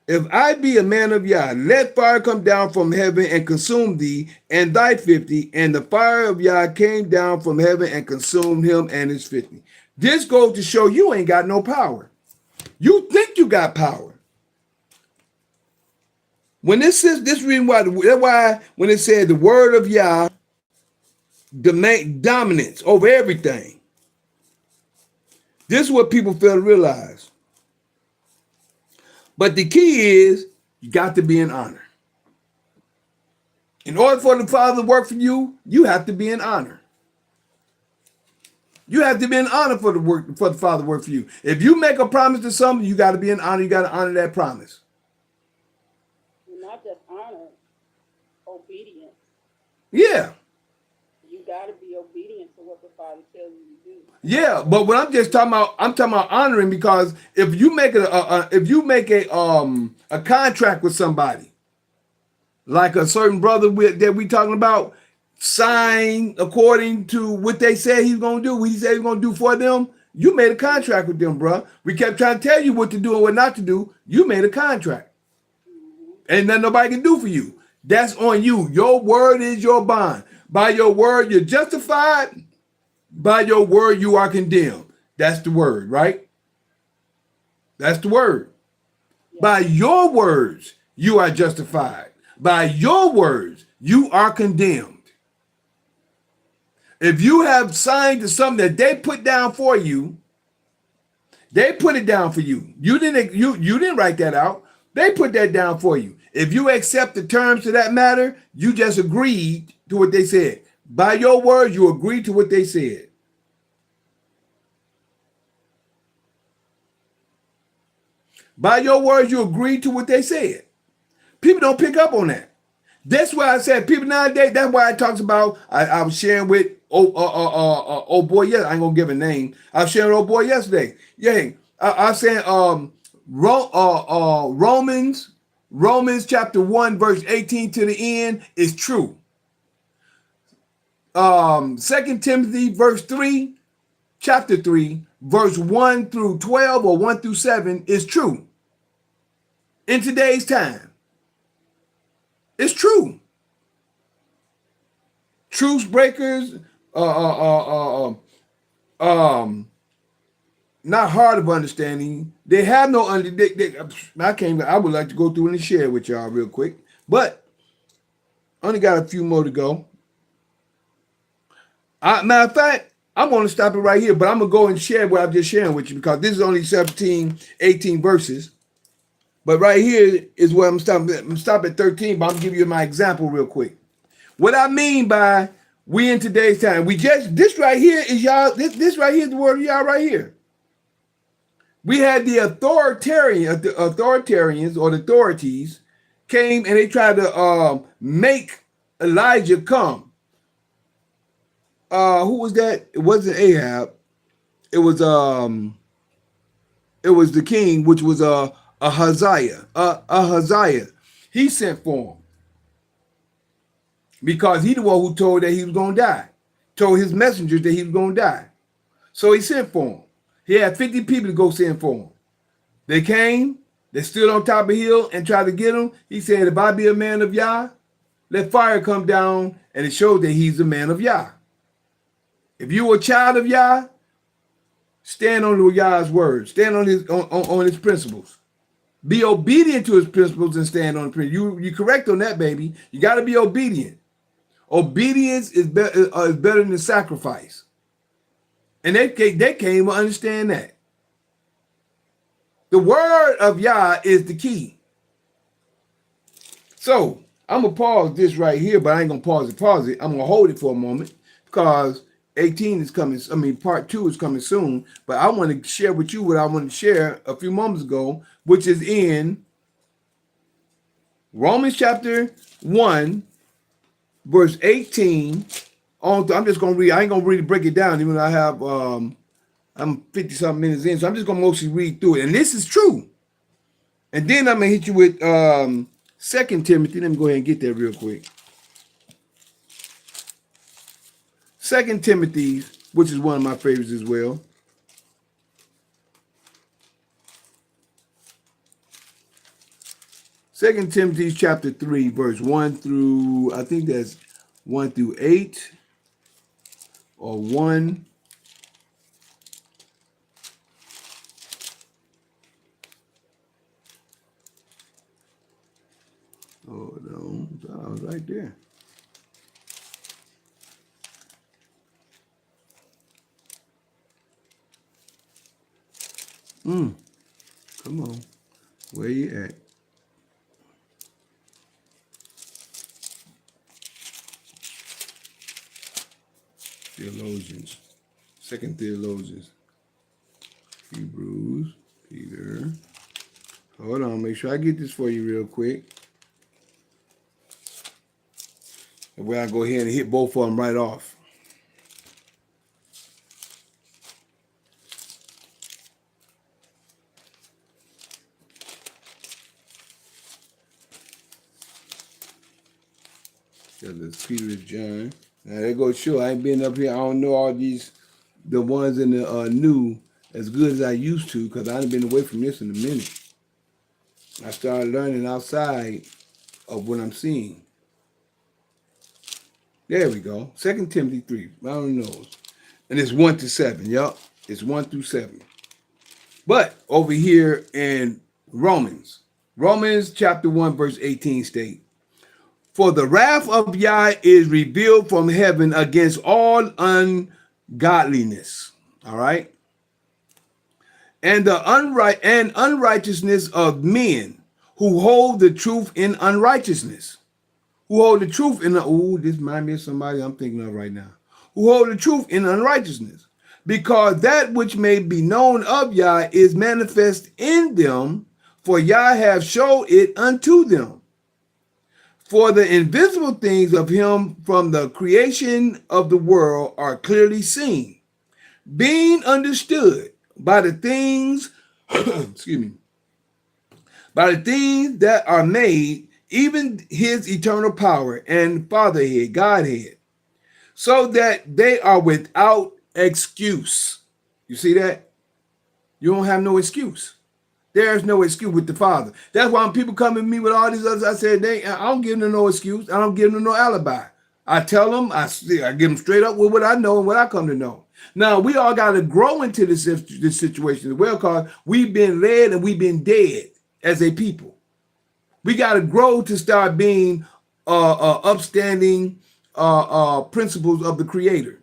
if I be a man of Yah, let fire come down from heaven and consume thee and thy 50. And the fire of Yah came down from heaven and consumed him and his 50. This goes to show you ain't got no power. You think you got power. When this says this reason why, that's why when it said the word of Yah dominance over everything. This is what people fail to realize. But the key is you got to be in honor. In order for the Father to work for you, you have to be in honor. You have to be in honor for the Father to work for you. If you make a promise to someone, you got to be in honor. You got to honor that promise. Not just honor, obedience. Yeah. You got to be obedient to what the Father tells you to do. Yeah, but what I'm talking about honoring, because if you make a contract with somebody, like a certain brother that we talking about, sign according to what they said he's gonna do, what he said he's gonna do for them. You made a contract with them, bro. We kept trying to tell you what to do and what not to do. You made a contract. Ain't nothing nobody can do for you. That's on you. Your word is your bond. By your word, you're justified. By your word, you are condemned. That's the word, right? That's the word. Yeah. By your words, you are justified. By your words, you are condemned. If you have signed to something that they put down for you, they put it down for you. You didn't write that out. They put that down for you. If you accept the terms of that matter, you just agreed to what they said. By your words, you agreed to what they said. By your words, you agreed to what they said. People don't pick up on that. That's why I said people nowadays. That's why I talks about. I was sharing with old boy. Yeah, I ain't gonna give a name. I was sharing with old boy yesterday. Yeah, I was saying Romans chapter 1 verse 18 to the end is true. 2 Timothy verse 3, chapter 3, verse 1 through 12 or 1 through 7 is true. In today's time, it's true. Truce breakers, not hard of understanding. They have no under. I would like to go through and share with y'all real quick, but only got a few more to go. Matter of fact, I'm going to stop it right here, but I'm going to go and share what I'm just sharing with you because this is only 17, 18 verses. But right here is where I'm stopping. I'm stopping at 13, but I'm giving you my example real quick. What I mean by we in today's time, this right here is y'all. This right here is the word of y'all right here. We had the authoritarians or the authorities came and they tried to make Elijah come. Who was that? It wasn't Ahab. It was the king, which was Ahaziah. Ahaziah. He sent for him because he the one who told that he was gonna die. Told his messengers that he was gonna die. So he sent for him. He had 50 people to go send for him. They came, they stood on top of the hill and tried to get him. He said, if I be a man of Yah, let fire come down, and it showed that he's a man of Yah. If you are a child of Yah, stand on Yah's word. Stand on his principles. Be obedient to his principles and stand on the principles. You correct on that, baby. You got to be obedient. Obedience is better than sacrifice. And they came to understand that. The word of Yah is the key. So I'm gonna pause this right here, but I ain't gonna pause it. I'm gonna hold it for a moment because 18 is coming. I mean, part 2 is coming soon. But I want to share with you what I wanted to share a few moments ago, which is in Romans chapter 1, verse 18. On, I'm just gonna read. I ain't gonna really break it down, even though I have I'm 50-something minutes in, so I'm just gonna mostly read through it. And this is true. And then I'm gonna hit you with 2 Timothy. Let me go ahead and get that real quick. 2 Timothy, which is one of my favorites as well. Second Timothy chapter 3, verse 1 through, I think that's 1 through 8 or 1. Oh, no, I was right there. Come on. Where you at? Theologians. Second Theologians. Hebrews. Peter. Hold on. Make sure I get this for you real quick. And where I go ahead and hit both of them right off. Because Peter is John. Now, there goes sure. I ain't been up here. I don't know all these, the ones in the new as good as I used to because I done been away from this in a minute. I started learning outside of what I'm seeing. There we go. 2 Timothy 3. I don't know. And it's 1 to 7. Yup. It's 1 through 7. But over here in Romans chapter 1, verse 18 state, for the wrath of Yah is revealed from heaven against all ungodliness. All right. And the unrighteousness of men who hold the truth in unrighteousness. Who hold the truth in this reminds me of somebody I'm thinking of right now. Who hold the truth in unrighteousness. Because that which may be known of Yah is manifest in them, for Yah have showed it unto them. For the invisible things of him from the creation of the world are clearly seen, being understood by the things, excuse me, by the things that are made, even his eternal power and Fatherhead, Godhead, so that they are without excuse. You see that? You don't have no excuse. There's no excuse with the Father. That's why when people come at me with all these others, I said, I don't give them no excuse. I don't give them no alibi. I tell them, I give them straight up with what I know and what I come to know. Now, we all got to grow into this situation as well, because we've been led and we've been dead as a people. We got to grow to start being upstanding principles of the Creator.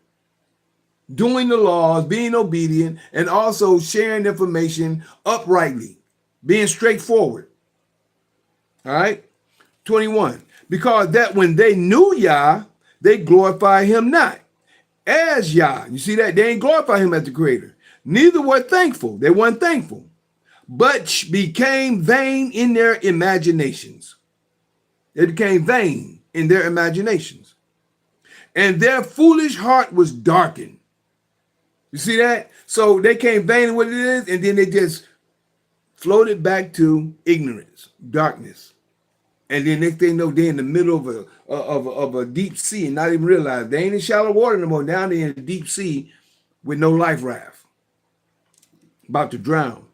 Doing the laws, being obedient, and also sharing information uprightly, being straightforward. All right? 21. Because that when they knew Yah, they glorify him not as Yah. You see that? They ain't glorify him as the Creator. Neither were thankful. They weren't thankful, but became vain in their imaginations. They became vain in their imaginations. And their foolish heart was darkened. You see that? So they came vain in what it is, and then they just floated back to ignorance, darkness. And then next thing you know, they're in the middle of a deep sea and not even realize they ain't in shallow water no more. Down there in the deep sea with no life raft, about to drown.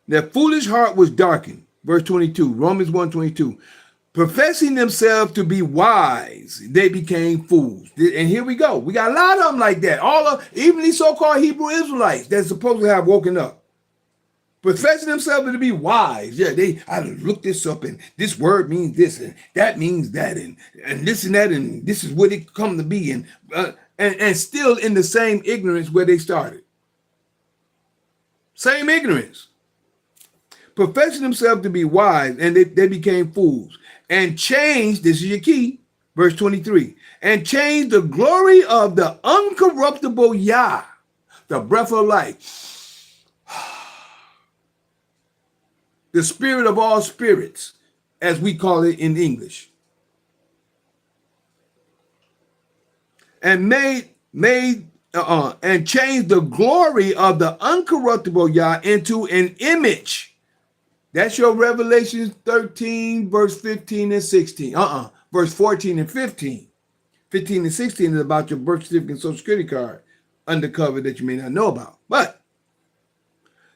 Their foolish heart was darkened. Verse 22, Romans 1:22. Professing themselves to be wise, they became fools. And here we go. We got a lot of them like that. Even these so-called Hebrew Israelites that's supposed to have woken up. Professing themselves to be wise. Yeah, I looked this up, and this word means this, and that means that, and this and that, and this is what it come to be, and still in the same ignorance where they started. Same ignorance. Professing themselves to be wise, and they became fools. And changed, this is your key, verse 23, and changed the glory of the uncorruptible Yah, the breath of life, the spirit of all spirits, as we call it in English, and and changed the glory of the uncorruptible Yah into an image. That's your Revelation 13, verse 15 and 16. Verse 14 and 15. 15 and 16 is about your birth certificate and social security card undercover that you may not know about. But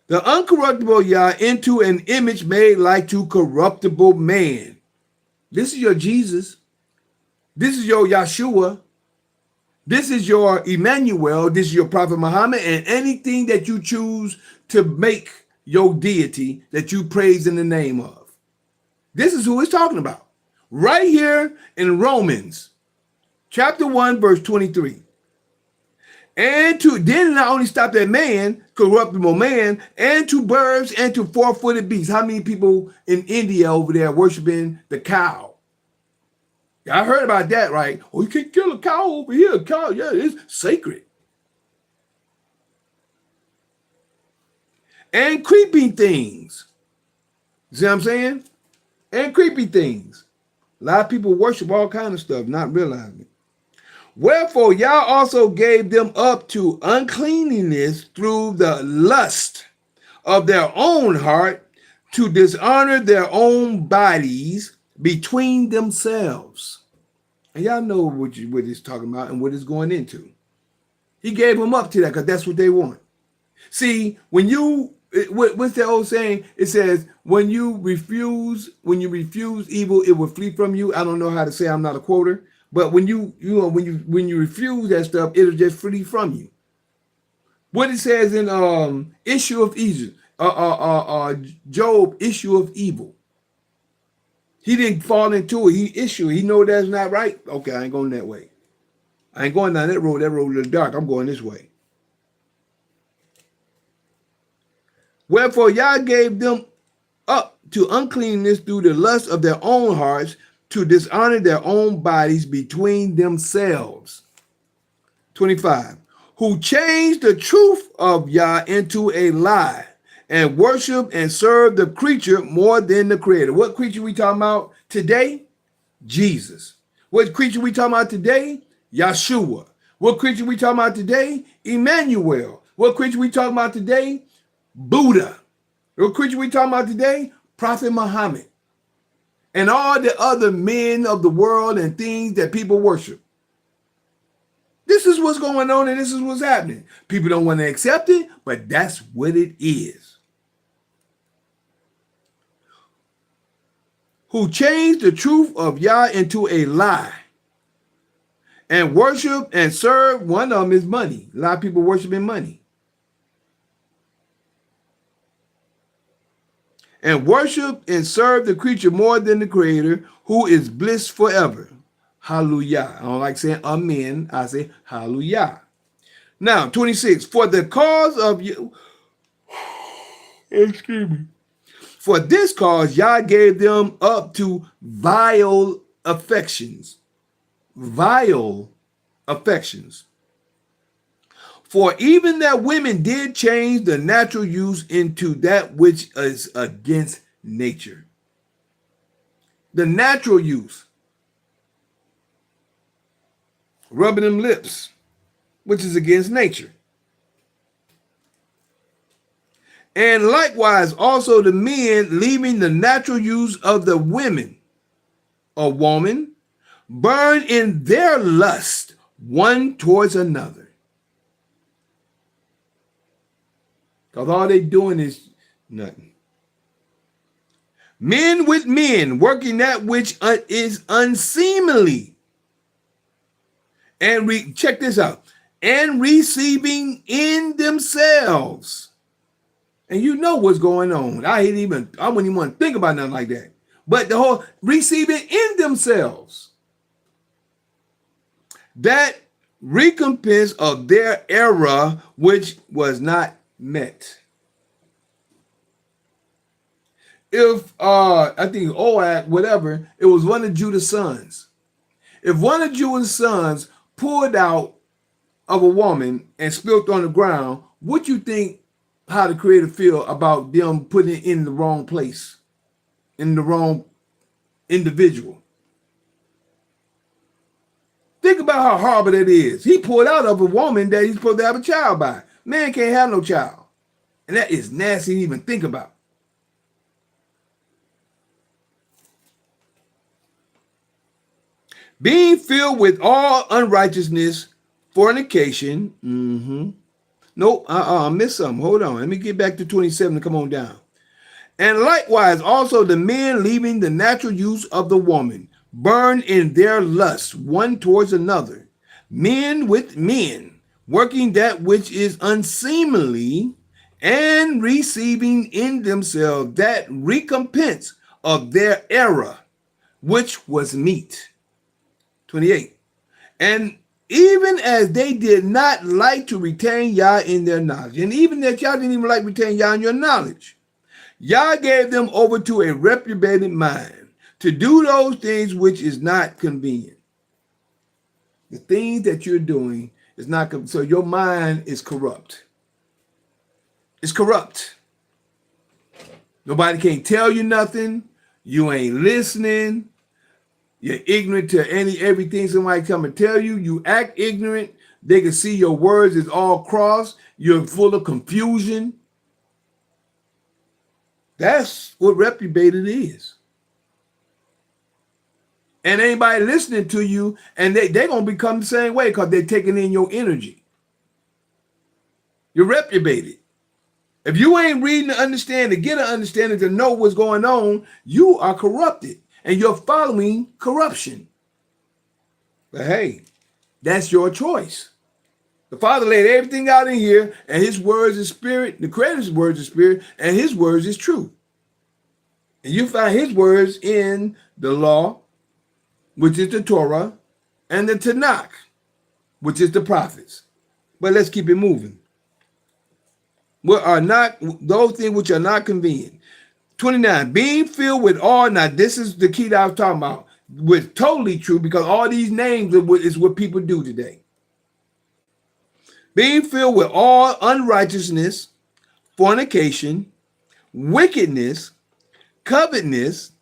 the uncorruptible Yah into an image made like to corruptible man. This is your Jesus. This is your Yeshua. This is your Emmanuel. This is your Prophet Muhammad, and anything that you choose to make your deity that you praise in the name of. This is who he's talking about. Right here in Romans chapter 1, verse 23. And then not only stop at man, corruptible man, and to birds and to four-footed beasts. How many people in India over there worshiping the cow? I heard about that, right? Oh, you can't kill a cow over here. A cow, yeah, it's sacred. And creeping things. See what I'm saying? And creepy things. A lot of people worship all kinds of stuff, not realizing it. Wherefore, Yah also gave them up to uncleanness through the lust of their own heart, to dishonor their own bodies between themselves. And y'all know what it's talking about and what it's going into. He gave them up to that because that's what they want. See, what's that old saying? It says, when you refuse evil, it will flee from you. I don't know how to say, I'm not a quoter, but when you refuse that stuff, it'll just flee from you. What it says in issue of evil, Job, issue of evil. He didn't fall into it. He know that's not right. Okay, I ain't going that way. I ain't going down that road. That road is dark. I'm going this way. Wherefore Yah gave them up to uncleanness through the lust of their own hearts, to dishonor their own bodies between themselves. 25. Who changed the truth of Yah into a lie, and worship and serve the creature more than the creator. What creature we talking about today? Jesus. What creature we talking about today? Yeshua. What creature we talking about today? Emmanuel. What creature we talking about today? Buddha. What creature we talking about today? Prophet Muhammad. And all the other men of the world and things that people worship. This is what's going on and this is what's happening. People don't want to accept it, but that's what it is. Who changed the truth of Yah into a lie, and worship and serve, one of them is money. A lot of people worshiping money. And worship and serve the creature more than the creator, who is bliss forever. Hallelujah. I don't like saying amen. I say hallelujah. Now, 26. For the cause of you, excuse me. For this cause, Yah gave them up to vile affections. Vile affections. For even that women did change the natural use into that which is against nature. The natural use. Rubbing them lips, which is against nature. And likewise also the men, leaving the natural use of the women or woman, burn in their lust one towards another. Because all they doing is nothing. Men with men, working that which is unseemly. And check this out. And receiving in themselves. And you know what's going on. I wouldn't even want to think about nothing like that. But the whole receiving in themselves that recompense of their error, which was not met. If I think whatever, it was one of Judah's sons. If one of Judah's sons pulled out of a woman and spilled on the ground, what you think how the creator feel about them putting it in the wrong place, in the wrong individual? Think about how horrible that is. He pulled out of a woman that he's supposed to have a child by. Man can't have no child. And that is nasty to even think about. Being filled with all unrighteousness, fornication. Nope, I missed something. Hold on. Let me get back to 27 and come on down. And likewise, also the men, leaving the natural use of the woman, burn in their lust one towards another. Men with men, working that which is unseemly, and receiving in themselves that recompense of their error, which was meet. 28. And even as they did not like to retain Yah in their knowledge, and even that y'all didn't even like to retain Yah in your knowledge, Yah gave them over to a reprobated mind to do those things which is not convenient. The things that you're doing is not, so your mind is corrupt. It's corrupt. Nobody can tell you nothing. You ain't listening. You're ignorant to everything somebody come and tell you. You act ignorant. They can see your words is all crossed. You're full of confusion. That's what reprobated is. And anybody listening to you, and they're going to become the same way because they're taking in your energy. You're reprobated. If you ain't reading to understand, to get an understanding, to know what's going on, you are corrupted. And you're following corruption. But hey, that's your choice. The Father laid everything out in here, and his words is spirit, the Creator's words is spirit, and his words is truth. And you find his words in the law, which is the Torah, and the Tanakh, which is the prophets. But let's keep it moving. What are not those things which are not convenient. 29, being filled with awe. Now, this is the key that I was talking about. Was totally true because all these names is what people do today. Being filled with all unrighteousness, fornication, wickedness, covetousness,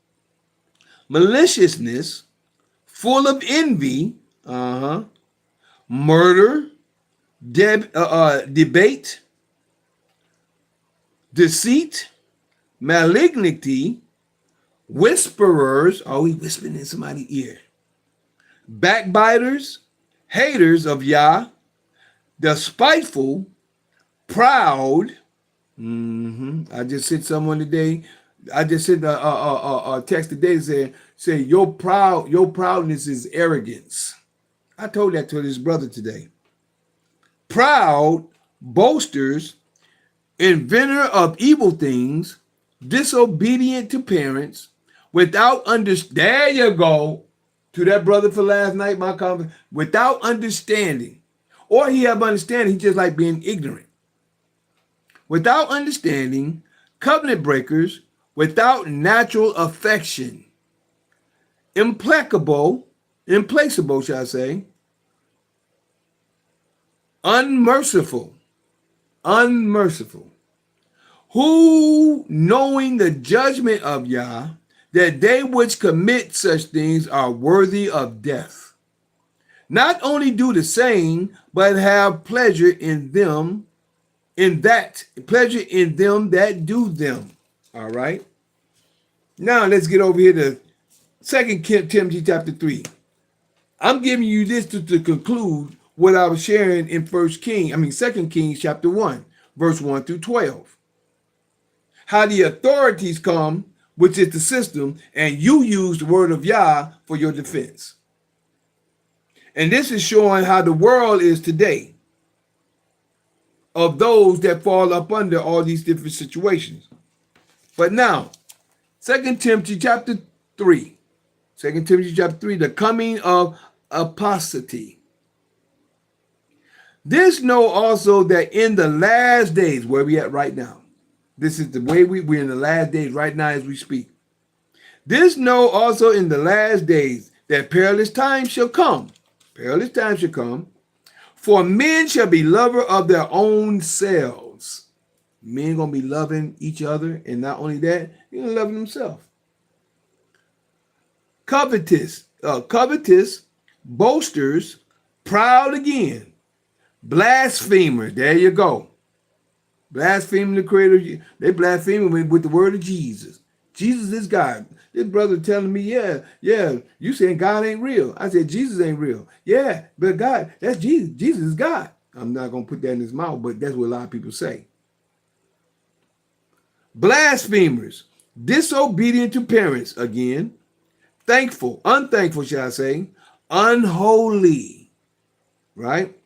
maliciousness, full of envy, murder, debate, deceit, malignity, whisperers. Oh, he whispering in somebody's ear. Backbiters, haters of Yah, the spiteful, proud. I just sent someone today. I just sent a text today say your proudness is arrogance. I told that to his brother today. Proud, boasters, inventor of evil things, disobedient to parents, without there you go. To that brother for last night, my comment, without understanding. Or he have understanding, he just like being ignorant. Without understanding, covenant breakers, without natural affection, implacable, shall I say, unmerciful, who, knowing the judgment of Yah, that they which commit such things are worthy of death, not only do the same, but have pleasure in them, pleasure in them that do them. All right. Now let's get over here to 2 Timothy chapter 3. I'm giving you this to conclude what I was sharing in 2 Kings chapter 1, verse 1 through 12. How the authorities come, which is the system, and you use the word of Yah for your defense. And this is showing how the world is today of those that fall up under all these different situations. But now, 2 Timothy chapter 3, the coming of apostasy. This know also that in the last days, where we at right now, this is the way we're in the last days right now as we speak. This know also in the last days that perilous times shall come. Perilous times shall come. For men shall be lover of their own selves. Men gonna be loving each other, and not only that, they're gonna love themselves. Covetous, boasters, proud again, blasphemers. There you go. Blaspheming the Creator. They blaspheming with the word of Jesus. Jesus is God. This brother telling me, yeah, you saying God ain't real. I said, Jesus ain't real. Yeah, but God, that's Jesus. Jesus is God. I'm not going to put that in his mouth, but that's what a lot of people say. Blasphemers, disobedient to parents, again, unthankful, shall I say, unholy, right?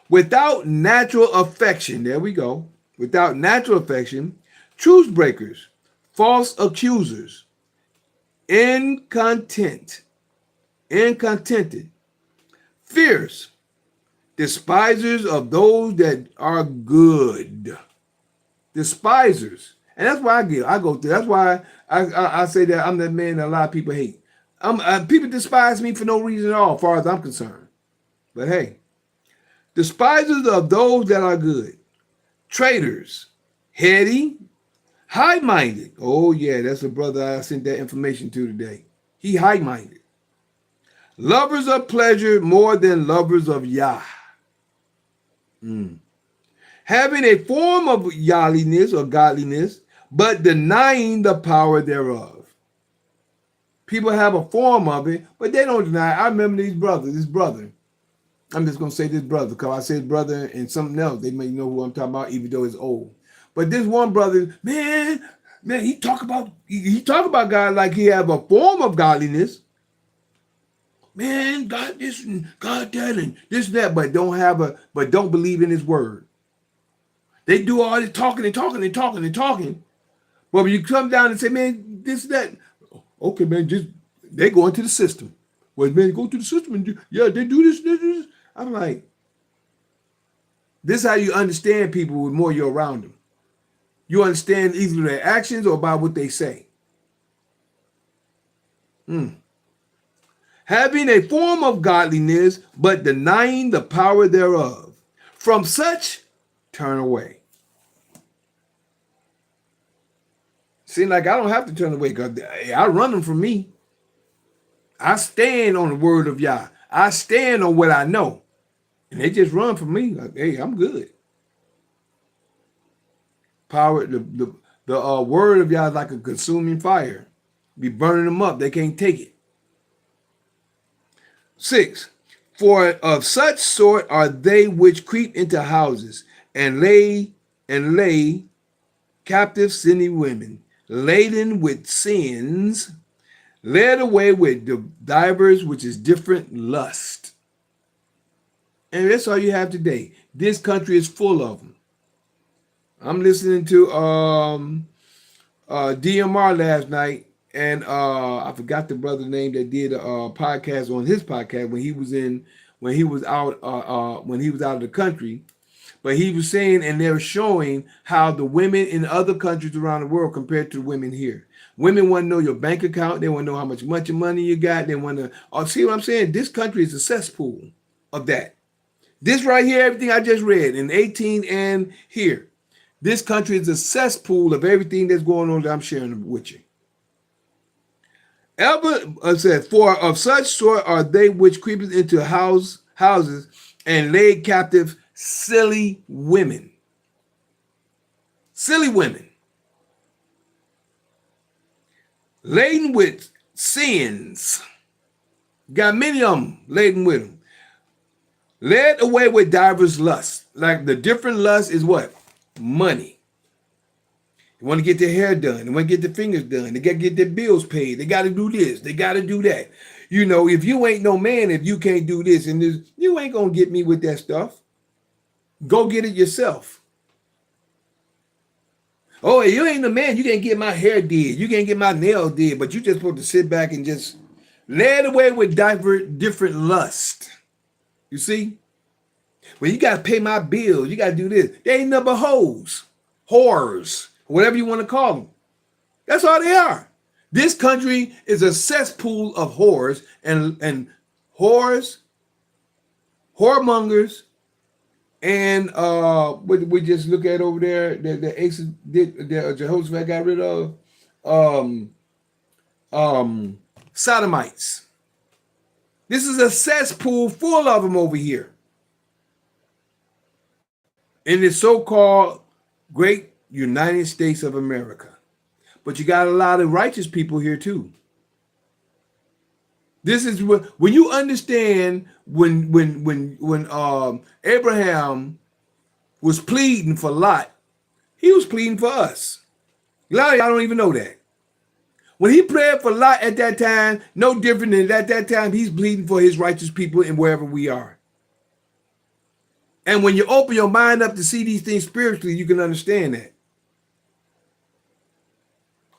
Without natural affection, there we go. Without natural affection, truce breakers, false accusers, incontented, fierce, despisers of those that are good. Despisers. And that's why I go through. That's why I say that I'm that man that a lot of people hate. People despise me for no reason at all, as far as I'm concerned. But hey, despisers of those that are good. Traitors, heady, high-minded. Oh yeah, that's a brother I sent that information to today. He high-minded. Lovers of pleasure more than lovers of Yah. Having a form of godliness, but denying the power thereof. People have a form of it, but they don't deny it. I remember this brother. I'm just gonna say this brother, because I said brother and something else. They may know who I'm talking about, even though it's old. But this one brother, man, he talk about God like he have a form of godliness. Man, God this and God that and this and that, but don't believe in his word. They do all this talking and talking and talking and talking. But when you come down and say, man, this, that, okay, man, just they go into the system. Well, man, go to the system and they do this. I'm like, this is how you understand people with more you're around them. You understand either their actions or by what they say. Having a form of godliness, but denying the power thereof. From such, turn away. Seems like I don't have to turn away because I run them from me. I stand on the word of Yah. I stand on what I know. And they just run from me. Like, hey, I'm good. Power, the word of Yah is like a consuming fire. Be burning them up. They can't take it. 6. For of such sort are they which creep into houses and lay captive sinning women, laden with sins, led away with divers, which is different lust. And that's all you have today. This country is full of them. I'm listening to DMR last night, and I forgot the brother's name that did a podcast on his podcast when he was out of the country. But he was saying, and they were showing how the women in other countries around the world compared to the women here. Women want to know your bank account. They want to know how much money you got. They want to see what I'm saying. This country is a cesspool of that. This right here, everything I just read in 18 and here. This country is a cesspool of everything that's going on that I'm sharing with you. Ever said, for of such sort are they which creep into houses and laid captive silly women. Silly women. Laden with sins. Got many of them laden with them. Led away with divers lusts. Like the different lust is what? Money. They want to get their hair done. They want to get their fingers done. They got to get their bills paid. They got to do this. They got to do that. You know, if you ain't no man, if you can't do this and this, you ain't going to get me with that stuff. Go get it yourself. Oh, you ain't the man. You can't get my hair did. You can't get my nails did. But you just supposed to sit back and just led away with different lust. You see? Well, you got to pay my bills. You got to do this. They ain't number hoes, whores, whatever you want to call them. That's all they are. This country is a cesspool of whores and whores, whoremongers, and what we just look at over there that the aces did that Jehoshaphat got rid of, sodomites. This is a cesspool full of them over here in the so-called great United States of America. But you got a lot of righteous people here too. This is when you understand when Abraham was pleading for Lot, he was pleading for us. A lot of y'all don't even know that. When he prayed for Lot at that time, no different than at that time, he's pleading for his righteous people in wherever we are. And when you open your mind up to see these things spiritually, you can understand that.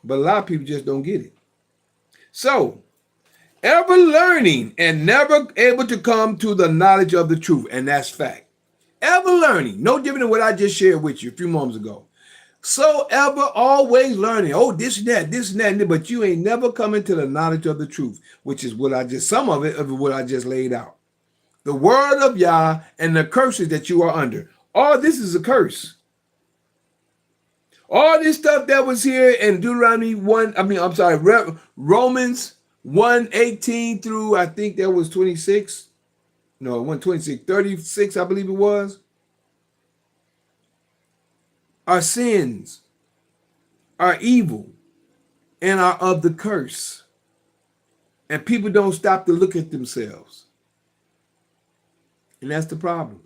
But a lot of people just don't get it. So, ever learning and never able to come to the knowledge of the truth. And that's fact. Ever learning. No different than what I just shared with you a few moments ago. So ever always learning. Oh, this and that. But you ain't never coming to the knowledge of the truth, which is some of it of what I just laid out. The word of Yah and the curses that you are under. All this is a curse. All this stuff that was here in Deuteronomy Romans 1:18 through, I think that was 26. No, 126, 36, I believe it was. Are sins, are evil, and are of the curse. And people don't stop to look at themselves. And that's the problem.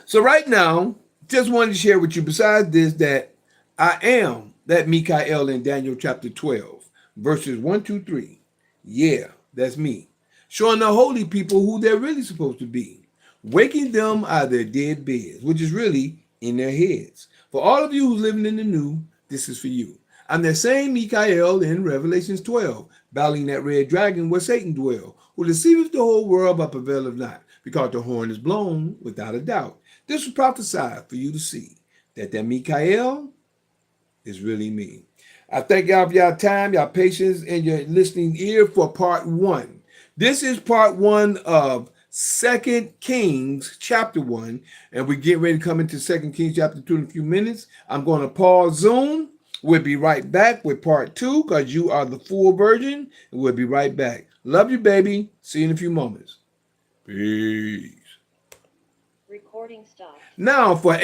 So right now, just wanted to share with you, besides this, that I am that Mikael in Daniel chapter 12, verses 1, 2, 3. Yeah, that's me. Showing the holy people who they're really supposed to be. Waking them out of their dead beds, which is really in their heads. For all of you who's living in the new, this is for you. I'm the same Mikael in Revelations 12, battling that red dragon where Satan dwells, who deceiveth the whole world but prevaileth not, because the horn is blown without a doubt. This was prophesied for you to see that Mikael is really me. I thank y'all for y'all time, y'all patience, and your listening ear for part one. This is part one of 2 Kings chapter 1, and we get ready to come into 2 Kings chapter 2 in a few minutes. I'm going to pause Zoom. We'll be right back with part 2 because you are the full version, and we'll be right back. Love you, baby. See you in a few moments. Peace. Recording stopped. Now for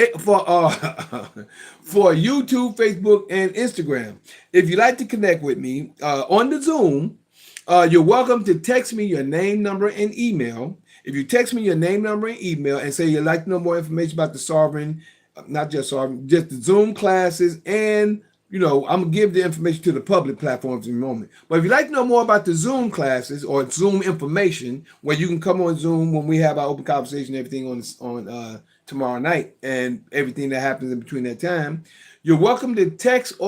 for YouTube, Facebook, and Instagram, if you'd like to connect with me on the Zoom, you're welcome to text me your name, number, and email. If you text me your name, number, and email, and say you'd like to know more information about the Sovereign, not just Sovereign, just the Zoom classes, and I'm gonna give the information to the public platforms in a moment. But if you'd like to know more about the Zoom classes or Zoom information, where you can come on Zoom when we have our open conversation, everything on tomorrow night, and everything that happens in between that time, you're welcome to text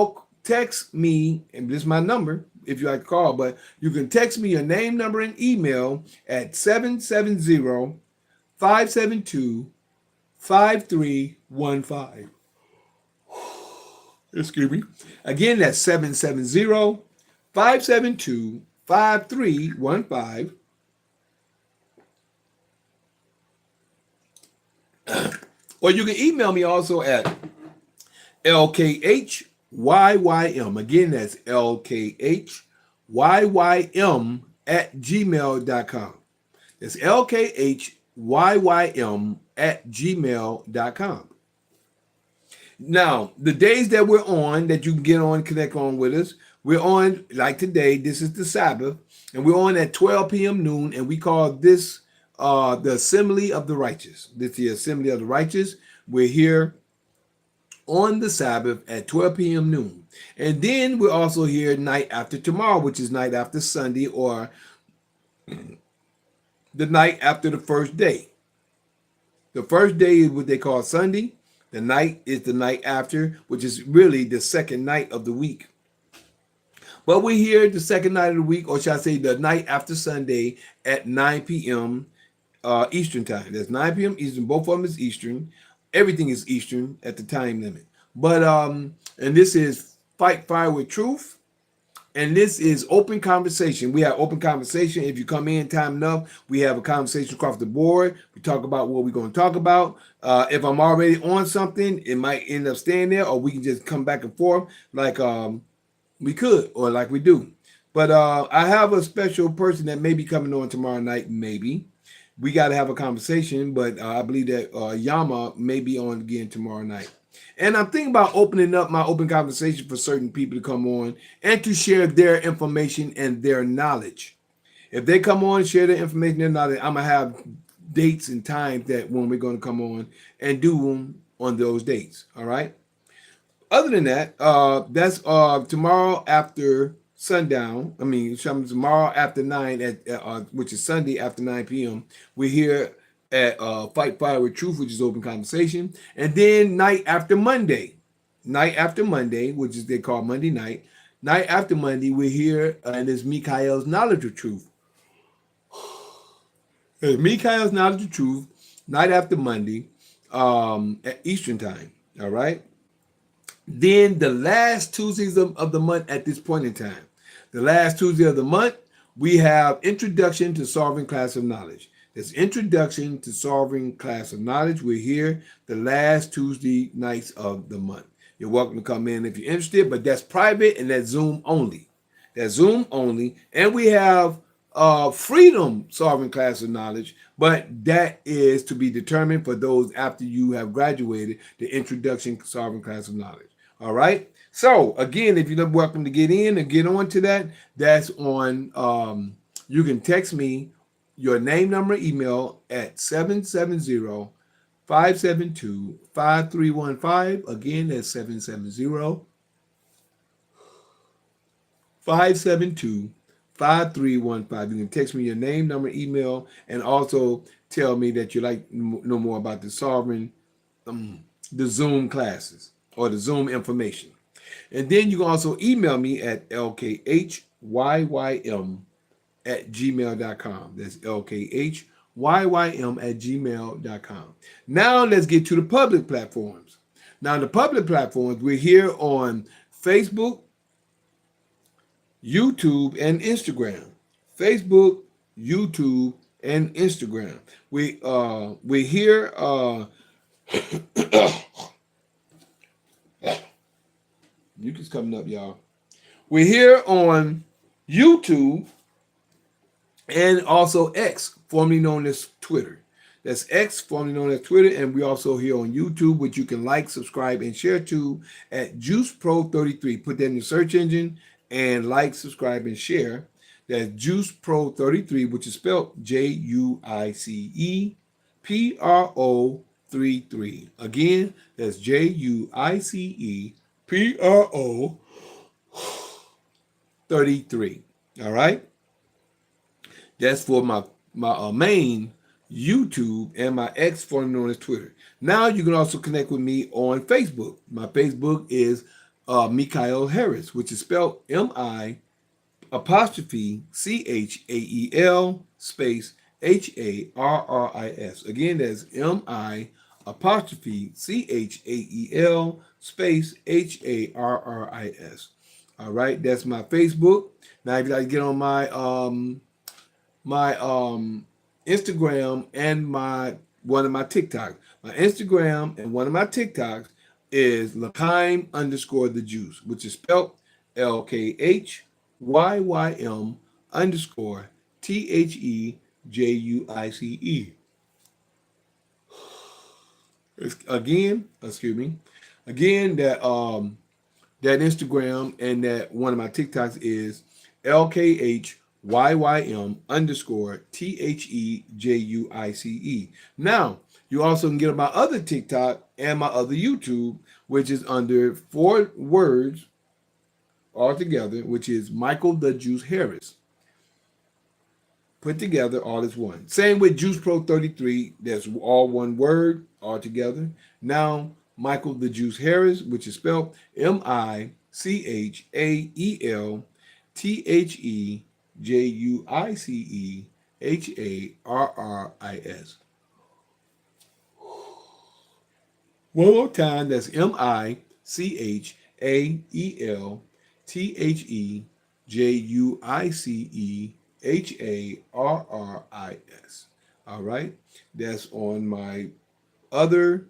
me, and this is my number if you like to call, but you can text me your name, number, and email at 770-572-5315. Excuse me. Again, that's 770-572-5315. Or you can email me also at LKHYYM. Again, that's LKHYYM at gmail.com. That's LKHYYM at gmail.com. Now, the days that we're on, that you can get on, connect on with us, we're on, like today, this is the Sabbath, and we're on at 12 p.m. noon, and we call this the Assembly of the Righteous. This is the Assembly of the Righteous. We're here on the Sabbath at 12 p.m. noon. And then we're also here night after tomorrow, which is night after Sunday, or the night after the first day. The first day is what they call Sunday. The night is the night after, which is really the second night of the week. But we're here the second night of the week, or shall I say the night after Sunday at 9 p.m. Eastern time. That's 9 p.m. Eastern. Both of them is Eastern. Everything is Eastern at the time limit. But and this is Fight Fire with Truth. And this is open conversation. We have open conversation. If you come in time enough, we have a conversation across the board. We talk about what we're going to talk about. If I'm already on something, it might end up staying there, or we can just come back and forth like we could, or like we do. But I have a special person that may be coming on tomorrow night, maybe. We got to have a conversation, but I believe that Yama may be on again tomorrow night. And I'm thinking about opening up my open conversation for certain people to come on and to share their information and their knowledge. If they come on and share their information and knowledge, I'm going to have dates and times that when we're going to come on and do them on those dates. All right. Other than that, that's tomorrow after sundown. I mean, tomorrow after 9, which is Sunday after 9 p.m. We're here at Fight Fire with Truth, which is open conversation. And then night after Monday, which is they call Monday night. Night after Monday, we're here, and it's Mikael's Knowledge of Truth. It's Mikael's Knowledge of Truth, night after Monday, at Eastern time. All right. Then the last Tuesdays of the month at this point in time, the last Tuesday of the month, we have Introduction to Sovereign Class of Knowledge. This Introduction to Sovereign Class of Knowledge. We're here the last Tuesday nights of the month. You're welcome to come in if you're interested, but that's private and that's Zoom only. That's Zoom only. And we have Freedom Sovereign Class of Knowledge, but that is to be determined for those after you have graduated the Introduction Sovereign Class of Knowledge. All right. So again, if you're welcome to get in and get on to that, that's on. You can text me your name, number, email at 770-572-5315. Again, that's 770-572-5315. You can text me your name, number, email, and also tell me that you like know more about the sovereign, the Zoom classes or the Zoom information. And then you can also email me at lkhyym@gmail.com. That's lkhyym@gmail.com. Now let's get to the public platforms. Now, the public platforms, we're here on Facebook, YouTube, and Instagram. Facebook, YouTube, and Instagram. We're here. Mucus coming up, y'all. We're here on YouTube and also X, formerly known as Twitter. That's X, formerly known as Twitter, and we're also here on YouTube, which you can like, subscribe, and share to at JuicePro33. Put that in the search engine and like, subscribe, and share. That's JuicePro33, which is spelled JuicePro33. Again, that's JuicePro33. All right. That's for my main YouTube and my X, formerly known as Twitter. Now you can also connect with me on Facebook. My Facebook is Mikael Harris, which is spelled M-I apostrophe CHAEL space HARRIS. Again, that's M-I apostrophe CHAEL space HARRIS. All right, that's my Facebook. Now, if you like to get on my Instagram and one of my TikToks. My Instagram and one of my TikToks is L'chaim_the_juice, which is spelled LKHYYM_THEJUICE. Again, excuse me. Again, that Instagram and that one of my TikToks is LKHYYM_THEJUICE. Now, you also can get on my other TikTok and my other YouTube, which is under 4 words altogether, which is Michael the Juice Harris. Put together all as one. Same with Juice Pro 33. That's all one word altogether. Now, Michael the Juice Harris, which is spelled MICHAELTHEJUICEHARRIS. One more time, that's MICHAELTHEJUICEHARRIS. All right, that's on my other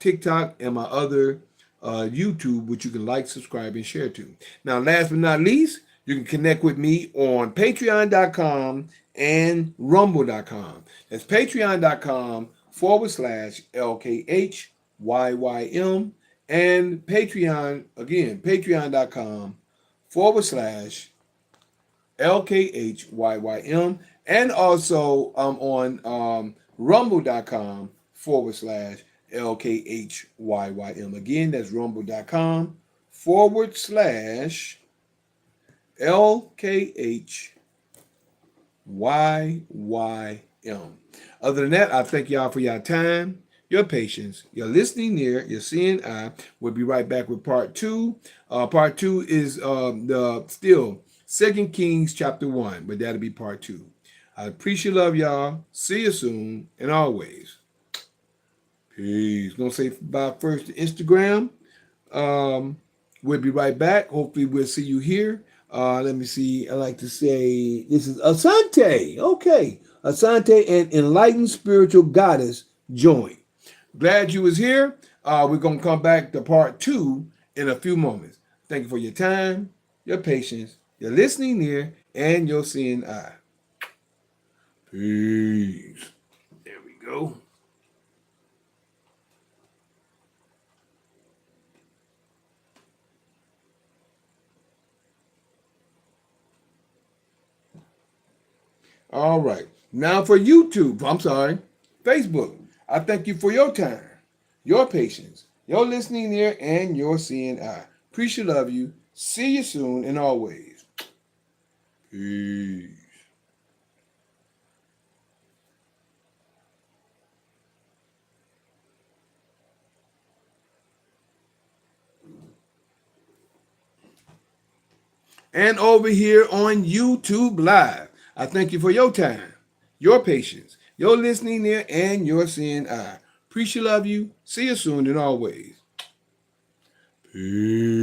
TikTok and my other YouTube, which you can like, subscribe, and share to. Now, last but not least, you can connect with me on patreon.com and rumble.com. That's patreon.com/LKHYYM and patreon.com/LKHYYM, and also I'm on rumble.com/LKHYYM. Again, that's rumble.com/LKHYYM. Other than that, I thank y'all for your time, your patience, your listening ear, your seeing eye. We'll be right back with part 2. Part 2 is the still 2 Kings chapter 1, but that'll be part 2. I appreciate love y'all. See you soon and always. Peace. Gonna say bye first to Instagram. We'll be right back. Hopefully we'll see you here. Let me see. I like to say this is Asante. Okay. Asante and Enlightened Spiritual Goddess join. Glad you was here. We're going to come back to part 2 in a few moments. Thank you for your time, your patience, your listening ear, and your seeing eye. Peace. There we go. All right. Now for YouTube, I'm sorry, Facebook, I thank you for your time, your patience, your listening ear, and your seeing eye. Appreciate love you. See you soon and always. Peace. And over here on YouTube Live, I thank you for your time, your patience, your listening ear, and your seeing eye. Appreciate love you. See you soon and always. Peace.